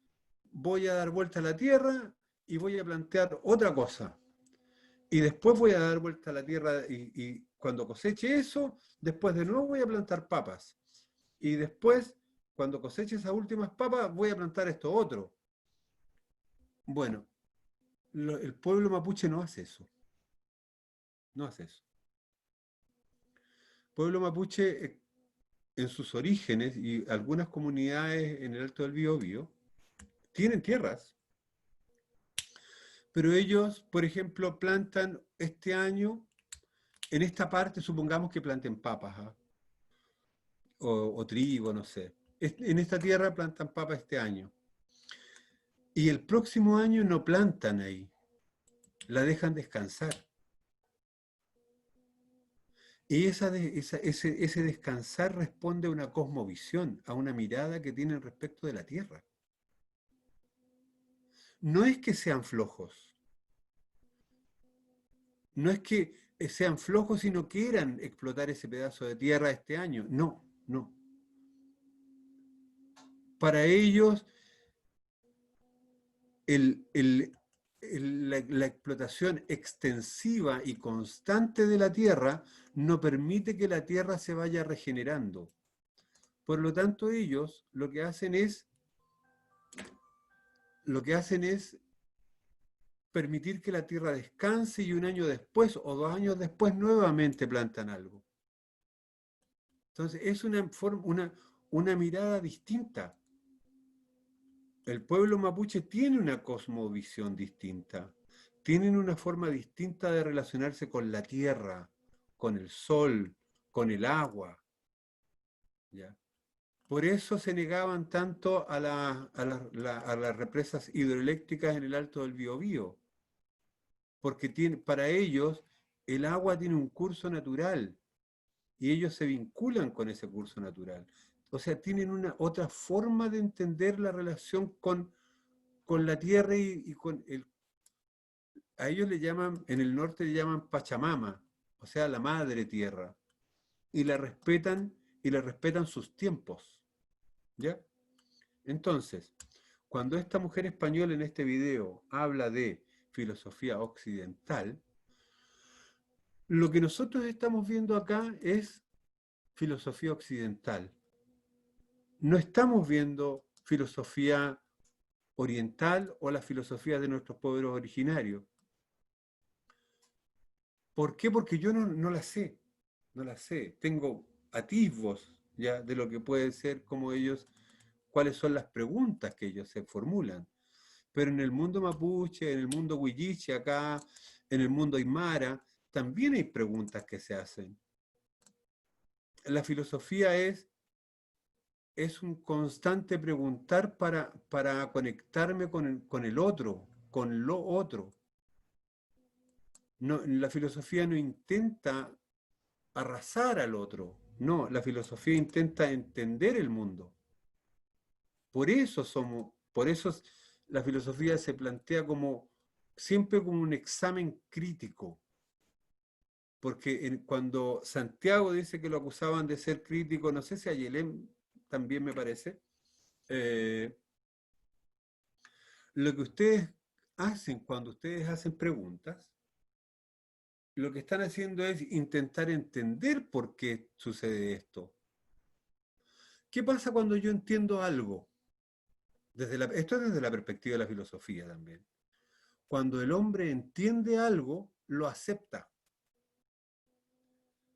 voy a dar vuelta a la tierra y voy a plantear otra cosa. Y después voy a dar vuelta a la tierra y cuando coseche eso, después de nuevo voy a plantar papas. Y después, cuando coseche esas últimas papas, voy a plantar esto otro. Bueno, el pueblo mapuche no hace eso. No hace eso. El pueblo mapuche, en sus orígenes, y algunas comunidades en el Alto del Biobío, tienen tierras. Pero ellos, por ejemplo, plantan este año, en esta parte, supongamos que planten papas, ¿eh? o trigo, no sé. En esta tierra plantan papas este año. Y el próximo año no plantan ahí, la dejan descansar. Y ese descansar responde a una cosmovisión, a una mirada que tienen respecto de la tierra. No es que sean flojos, no es que sean flojos y no quieran explotar ese pedazo de tierra este año. No, no. Para ellos, la explotación extensiva y constante de la tierra no permite que la tierra se vaya regenerando. Por lo tanto, ellos lo que hacen es permitir que la tierra descanse y un año después o 2 años después nuevamente plantan algo. Entonces, es una mirada distinta. El pueblo mapuche tiene una cosmovisión distinta. Tienen una forma distinta de relacionarse con la tierra, con el sol, con el agua. ¿Ya? Por eso se negaban tanto a las represas hidroeléctricas en el Alto del Biobío, porque para ellos el agua tiene un curso natural y ellos se vinculan con ese curso natural. O sea, tienen una otra forma de entender la relación con la tierra y con a ellos le llaman, en el norte le llaman Pachamama, o sea, la madre tierra, y la respetan sus tiempos, ¿ya? Entonces, cuando esta mujer española en este video habla de filosofía occidental, lo que nosotros estamos viendo acá es filosofía occidental. No estamos viendo filosofía oriental o la filosofía de nuestros pueblos originarios. ¿Por qué? Porque yo no la sé, no la sé. Tengo atisbos ya de lo que puede ser como ellos, cuáles son las preguntas que ellos se formulan. Pero en el mundo mapuche, en el mundo huilliche acá, en el mundo aymara, también hay preguntas que se hacen. La filosofía es un constante preguntar para conectarme con el otro, con lo otro. No, la filosofía no intenta arrasar al otro, no, la filosofía intenta entender el mundo. Por eso la filosofía se plantea siempre como un examen crítico. Porque cuando Santiago dice que lo acusaban de ser crítico, no sé si a Yelén también me parece, lo que ustedes hacen cuando ustedes hacen preguntas, lo que están haciendo es intentar entender por qué sucede esto. ¿Qué pasa cuando yo entiendo algo? Esto es desde la perspectiva de la filosofía también. Cuando el hombre entiende algo, lo acepta.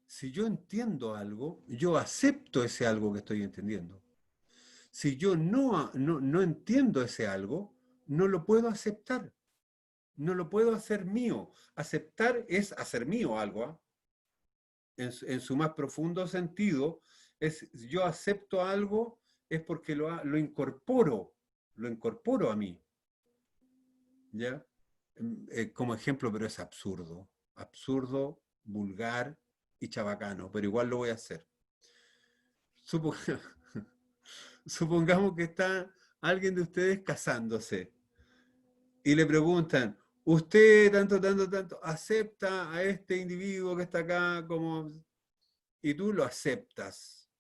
Si yo entiendo algo, yo acepto ese algo que estoy entendiendo. Si yo no entiendo ese algo, no lo puedo aceptar. No lo puedo hacer mío. Aceptar es hacer mío algo. En su más profundo sentido, yo acepto algo, es porque lo incorporo a mí. ¿Ya? Como ejemplo, pero es absurdo, vulgar y chabacano, pero igual lo voy a hacer. Supongamos que está alguien de ustedes casándose y le preguntan, ¿usted tanto acepta a este individuo que está acá como... y tú lo aceptas?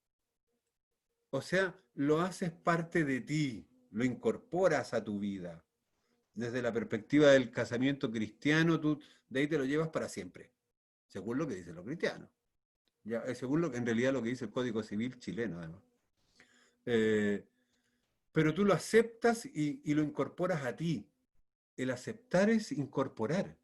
O sea, lo haces parte de ti, lo incorporas a tu vida. Desde la perspectiva del casamiento cristiano, tú de ahí te lo llevas para siempre, según lo que dicen los cristianos. Ya, según en realidad lo que dice el Código Civil chileno, además. Pero tú lo aceptas y lo incorporas a ti. El aceptar es incorporar.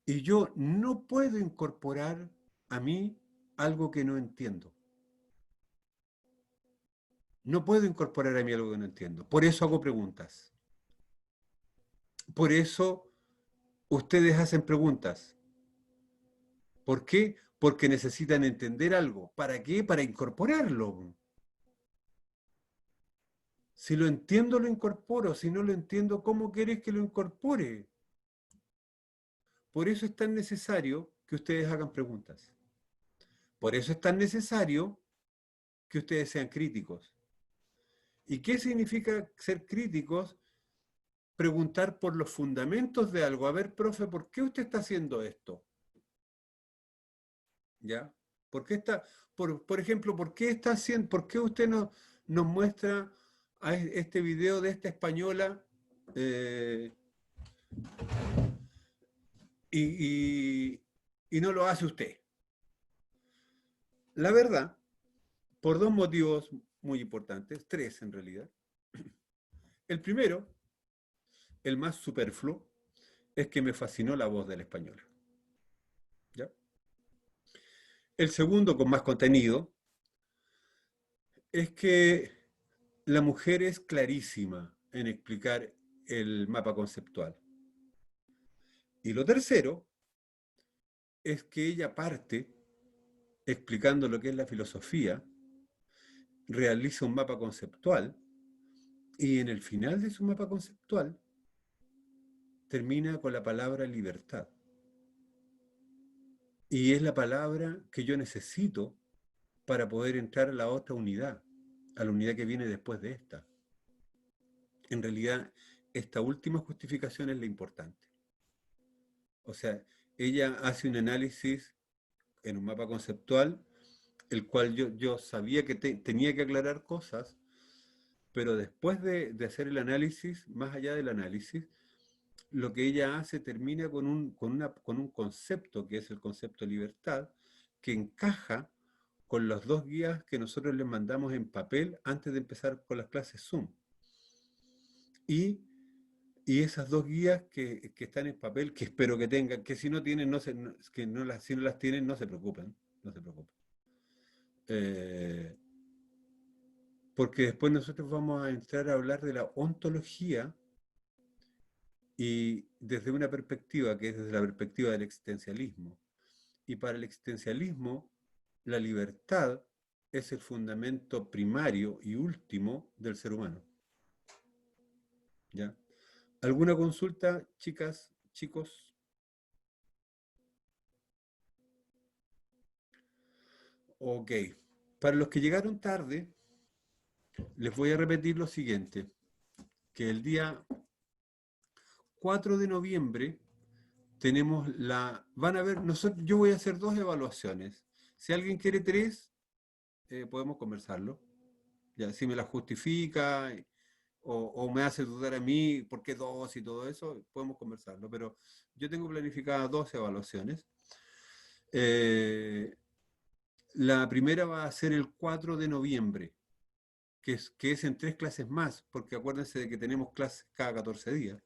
Y yo no puedo incorporar a mí algo que no entiendo. No puedo incorporar a mí algo que no entiendo. Por eso hago preguntas. Por eso ustedes hacen preguntas. ¿Por qué? Porque necesitan entender algo. ¿Para qué? Para incorporarlo. Si lo entiendo, lo incorporo. Si no lo entiendo, ¿cómo quieres que lo incorpore? Por eso es tan necesario que ustedes hagan preguntas. Por eso es tan necesario que ustedes sean críticos. ¿Y qué significa ser críticos? Preguntar por los fundamentos de algo. A ver, profe, ¿por qué usted está haciendo esto? ¿Ya? ¿Por qué por ejemplo, por qué está haciendo, por qué usted nos muestra este video de esta española y no lo hace usted? La verdad, por dos motivos muy importantes, tres en realidad. El primero, el más superfluo, es que me fascinó la voz del español. ¿Ya? El segundo, con más contenido, es que la mujer es clarísima en explicar el mapa conceptual. Y lo tercero es que ella parte explicando lo que es la filosofía, realiza un mapa conceptual y en el final de su mapa conceptual termina con la palabra libertad. Y es la palabra que yo necesito para poder entrar a la otra unidad, a la unidad que viene después de esta. En realidad, esta última justificación es la importante. O sea, ella hace un análisis en un mapa conceptual, el cual yo sabía que tenía que aclarar cosas, pero después de hacer el análisis, más allá del análisis, lo que ella hace termina con un concepto, que es el concepto de libertad, que encaja con los dos guías que nosotros les mandamos en papel antes de empezar con las clases Zoom. Y esas dos guías que están en papel, que espero que tengan, que si no tienen, si no las tienen, no se preocupen, no se preocupen. Porque después nosotros vamos a entrar a hablar de la ontología y desde una perspectiva que es desde la perspectiva del existencialismo. Y para el existencialismo, la libertad es el fundamento primario y último del ser humano. ¿Ya? ¿Alguna consulta, chicas, chicos? Ok. Para los que llegaron tarde, les voy a repetir lo siguiente, que el día 4 de noviembre tenemos van a ver, yo voy a hacer 2 evaluaciones. Si alguien quiere 3, podemos conversarlo. Ya, si me la justifica o me hace dudar a mí, ¿por qué 2 y todo eso? Podemos conversarlo, pero yo tengo planificadas 2 evaluaciones. La primera va a ser el 4 de noviembre, que es en 3 clases más, porque acuérdense de que tenemos clases cada 14 días.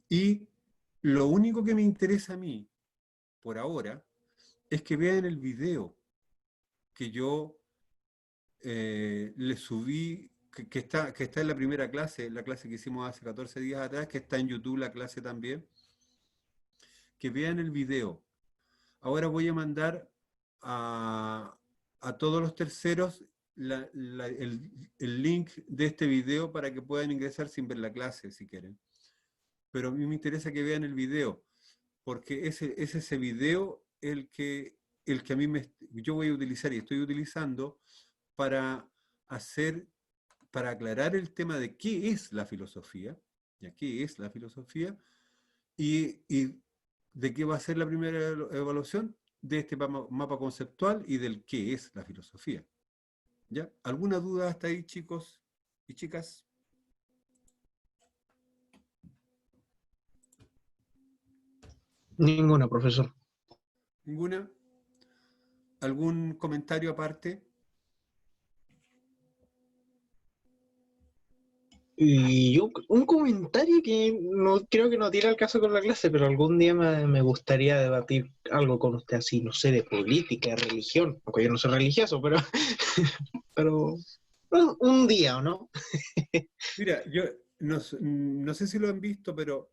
Y lo único que me interesa a mí, por ahora, es que vean el video que yo le subí, que está en la primera clase, la clase que hicimos hace 14 días atrás, que está en YouTube la clase también, que vean el video. Ahora voy a mandar a todos los terceros el link de este video para que puedan ingresar sin ver la clase, si quieren. Pero a mí me interesa que vean el video, porque es ese video el que a mí yo voy a utilizar y estoy utilizando para aclarar el tema de qué es la filosofía, ya qué es la filosofía, y de qué va a ser la primera evaluación de este mapa conceptual y del qué es la filosofía. ¿Ya? ¿Alguna duda hasta ahí, chicos y chicas? Ninguna, profesor. ¿Ninguna? ¿Algún comentario aparte? Y yo, un comentario que no creo que no tiene al caso con la clase, pero algún día me gustaría debatir algo con usted así, no sé, de política, de religión, aunque yo no soy religioso, pero, pero bueno, un día, ¿o no? Mira, yo no sé si lo han visto, pero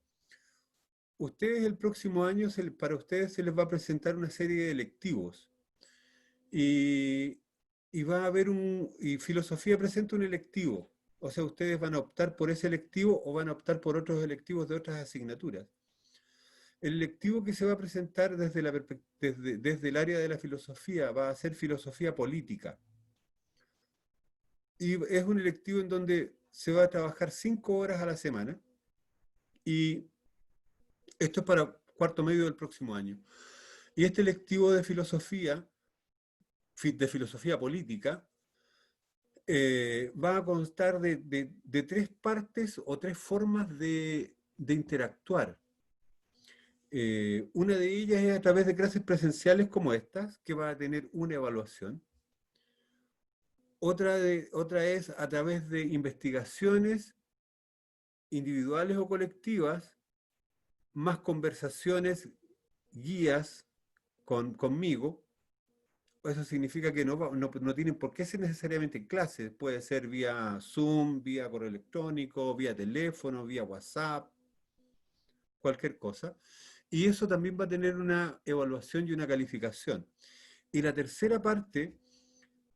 ustedes el próximo año, para ustedes se les va a presentar una serie de electivos. Y va a haber y filosofía presenta un electivo. O sea, ustedes van a optar por ese electivo o van a optar por otros electivos de otras asignaturas. El electivo que se va a presentar desde el área de la filosofía va a ser filosofía política. Y es un electivo en donde se va a trabajar 5 horas a la semana. Y esto es para cuarto medio del próximo año. Y este electivo de filosofía política, va a constar de 3 partes o 3 formas de interactuar. Una de ellas es a través de clases presenciales como estas, que va a tener una evaluación. Otra es a través de investigaciones individuales o colectivas, más conversaciones, guías conmigo, eso significa que no tienen por qué ser necesariamente en clase. Puede ser vía Zoom, vía correo electrónico, vía teléfono, vía WhatsApp, cualquier cosa. Y eso también va a tener una evaluación y una calificación. Y la tercera parte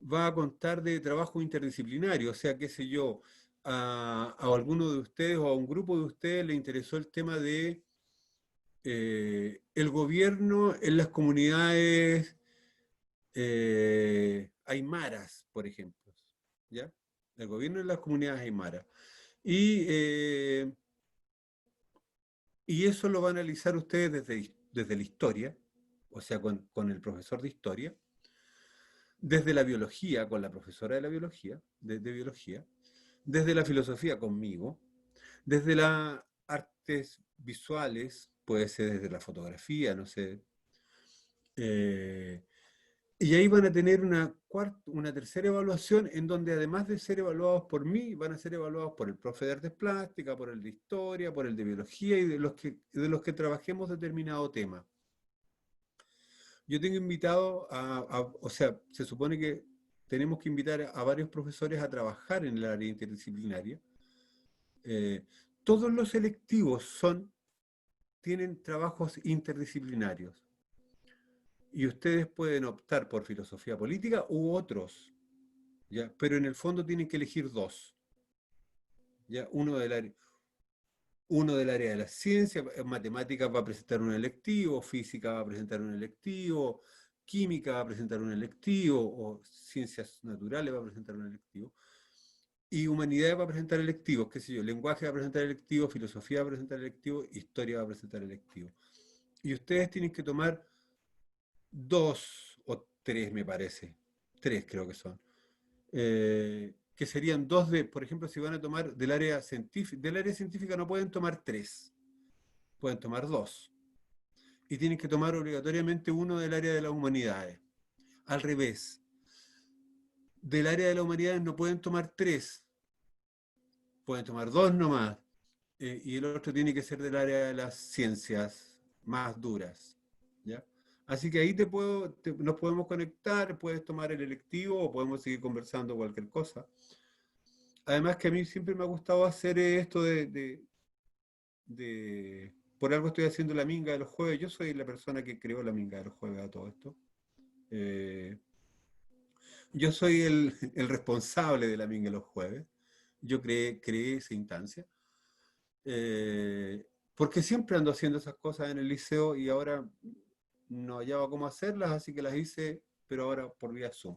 va a contar de trabajo interdisciplinario, o sea, qué sé yo, a alguno de ustedes o a un grupo de ustedes le interesó el tema de el gobierno en las comunidades aymaras, por ejemplo, ¿ya? El gobierno en las comunidades aymaras. Y eso lo van a analizar ustedes desde la historia, o sea, con el profesor de historia, desde la biología, con la profesora de la biología, de biología, desde la filosofía conmigo, desde las artes visuales, puede ser desde la fotografía, no sé. Y ahí van a tener una tercera evaluación en donde además de ser evaluados por mí, van a ser evaluados por el profe de artes plásticas, por el de historia, por el de biología y de los que trabajemos determinado tema. Yo tengo invitado o sea, se supone que tenemos que invitar a varios profesores a trabajar en el área interdisciplinaria. Todos los selectivos tienen trabajos interdisciplinarios y ustedes pueden optar por filosofía política u otros, ¿ya? Pero en el fondo tienen que elegir dos, ¿ya? Uno del área de la ciencia, matemáticas va a presentar un electivo, física va a presentar un electivo, química va a presentar un electivo, o ciencias naturales va a presentar un electivo, y humanidades va a presentar electivos, qué sé yo, lenguaje va a presentar electivo, filosofía va a presentar electivo, historia va a presentar electivo. Y ustedes tienen que tomar 2 o 3, me parece, 3 creo que son, que serían 2 por ejemplo, si van a tomar del área científica no pueden tomar 3, pueden tomar 2. Y tienen que tomar obligatoriamente uno del área de las humanidades. Al revés, del área de las humanidades no pueden tomar 3, pueden tomar 2 nomás. Y el otro tiene que ser del área de las ciencias más duras, ¿ya? Así que ahí nos podemos conectar, puedes tomar el electivo o podemos seguir conversando cualquier cosa. Además que a mí siempre me ha gustado hacer esto por algo estoy haciendo la minga de los jueves. Yo soy la persona que creó la minga de los jueves a todo esto. Yo soy el responsable de la minga de los jueves. Yo creé esa instancia. Porque siempre ando haciendo esas cosas en el liceo y ahora no hallaba cómo hacerlas, así que las hice, pero ahora por vía Zoom.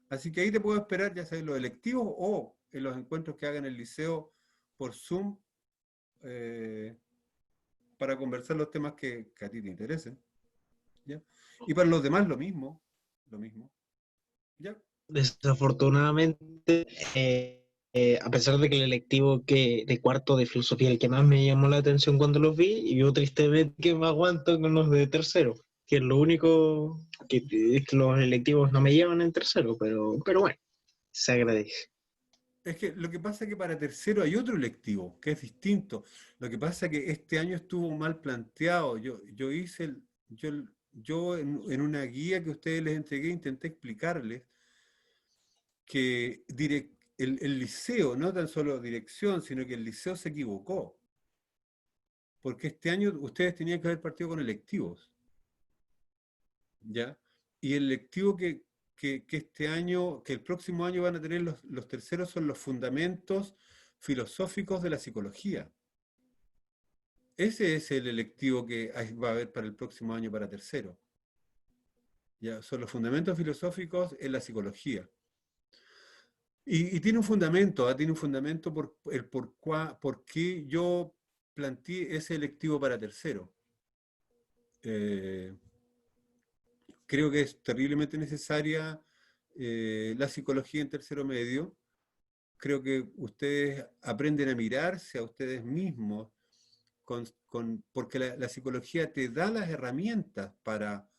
Así que ahí te puedo esperar, ya sea en los electivos o en los encuentros que haga en el liceo por Zoom, para conversar los temas que a ti te interesen, ¿ya? Y para los demás lo mismo, ¿ya? Desafortunadamente, a pesar de que el electivo de cuarto de filosofía el que más me llamó la atención cuando los vi, y yo tristemente que me aguanto con los de tercero, que es lo único que es que los electivos no me llevan en tercero, pero bueno, se agradece. Es que lo que pasa es que para tercero hay otro electivo, que es distinto. Lo que pasa es que este año estuvo mal planteado. Yo en una guía que ustedes les entregué intenté explicarles que el liceo, no tan solo dirección, sino que el liceo se equivocó. Porque este año ustedes tenían que haber partido con electivos, ¿ya? Y el electivo que el próximo año van a tener los terceros son los fundamentos filosóficos de la psicología. Ese es el electivo que va a haber para el próximo año para tercero. ¿Ya? Son los fundamentos filosóficos en la psicología. Y tiene un fundamento, tiene un fundamento por qué yo planteé ese electivo para tercero. Creo que es terriblemente necesaria la psicología en tercero medio. Creo que ustedes aprenden a mirarse a ustedes mismos, porque la psicología te da las herramientas para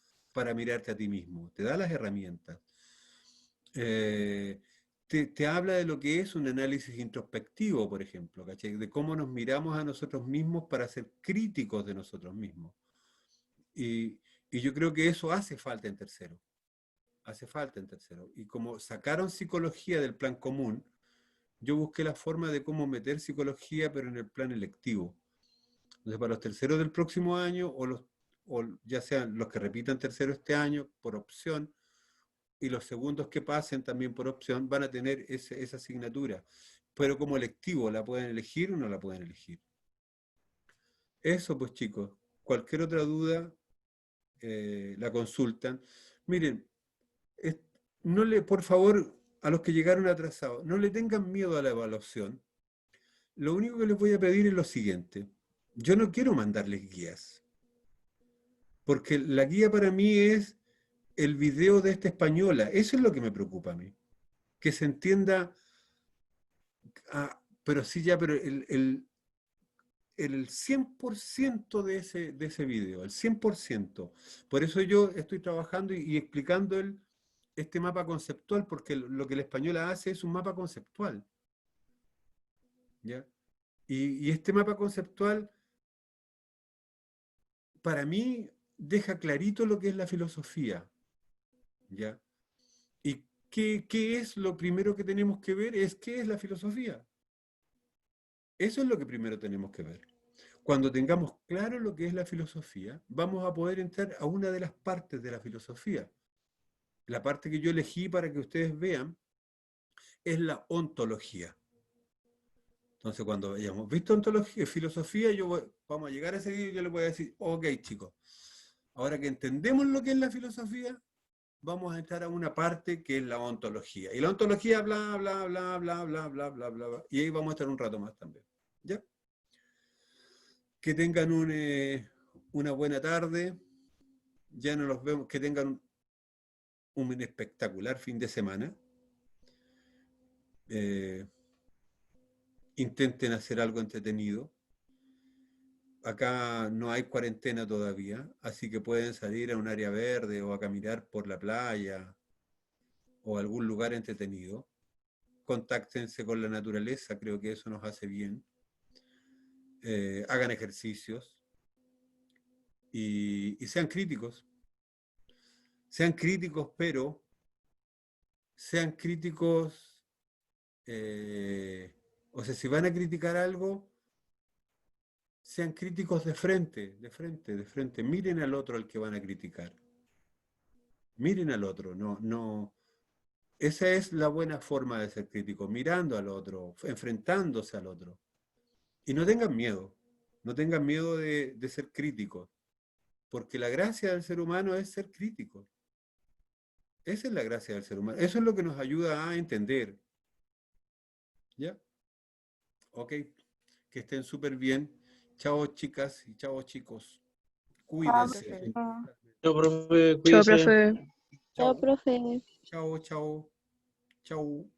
mirarte a ti mismo, te da las herramientas. Te habla de lo que es un análisis introspectivo, por ejemplo, ¿cachai? De cómo nos miramos a nosotros mismos para ser críticos de nosotros mismos. Y yo creo que eso hace falta en tercero. hace falta en tercero. Y como sacaron psicología del plan común, yo busqué la forma de cómo meter psicología, pero en el plan electivo. Entonces, para los terceros del próximo año, o ya sean los que repitan tercero este año, por opción, y los segundos que pasen también por opción, van a tener esa asignatura. Pero como electivo, ¿la pueden elegir o no la pueden elegir? Eso, pues chicos, cualquier otra duda, la consultan. Miren, por favor, a los que llegaron atrasados, no le tengan miedo a la evaluación. Lo único que les voy a pedir es lo siguiente. Yo no quiero mandarles guías, porque la guía para mí es el video de esta española. Eso es lo que me preocupa a mí. Que se entienda, pero sí ya, pero el 100% de ese video, el 100%. Por eso yo estoy trabajando y explicando este mapa conceptual, porque lo que la española hace es un mapa conceptual. ¿Ya? Y este mapa conceptual, para mí, deja clarito lo que es la filosofía. ¿Ya? ¿Y qué es lo primero que tenemos que ver? Es qué es la filosofía. Eso es lo que primero tenemos que ver. Cuando tengamos claro lo que es la filosofía, vamos a poder entrar a una de las partes de la filosofía. La parte que yo elegí para que ustedes vean es la ontología. Entonces, cuando hayamos visto ontología, filosofía, vamos a llegar a ese video y yo les voy a decir, ok, chicos, ahora que entendemos lo que es la filosofía, vamos a entrar a una parte que es la ontología. Y la ontología, bla, bla, bla, bla, bla, bla, bla, bla, bla. Y ahí vamos a estar un rato más también. ¿Ya? Que tengan una buena tarde. Ya no los vemos. Que tengan un espectacular fin de semana. Intenten hacer algo entretenido. Acá no hay cuarentena todavía, así que pueden salir a un área verde o a caminar por la playa o algún lugar entretenido. Contáctense con la naturaleza, creo que eso nos hace bien. Hagan ejercicios y sean críticos. Sean críticos, pero sean críticos, o sea, si van a criticar algo, sean críticos de frente, de frente, de frente. Miren al otro al que van a criticar. Miren al otro, no. Esa es la buena forma de ser crítico, mirando al otro, enfrentándose al otro. Y no tengan miedo de ser críticos, porque la gracia del ser humano es ser crítico. Esa es la gracia del ser humano. Eso es lo que nos ayuda a entender. ¿Ya? Ok, que estén súper bien. Chao chicas y chao chicos. Cuídense. Chao, profe, Chao, cuídese. profe. Chao, profe. Chao, chao. Chao.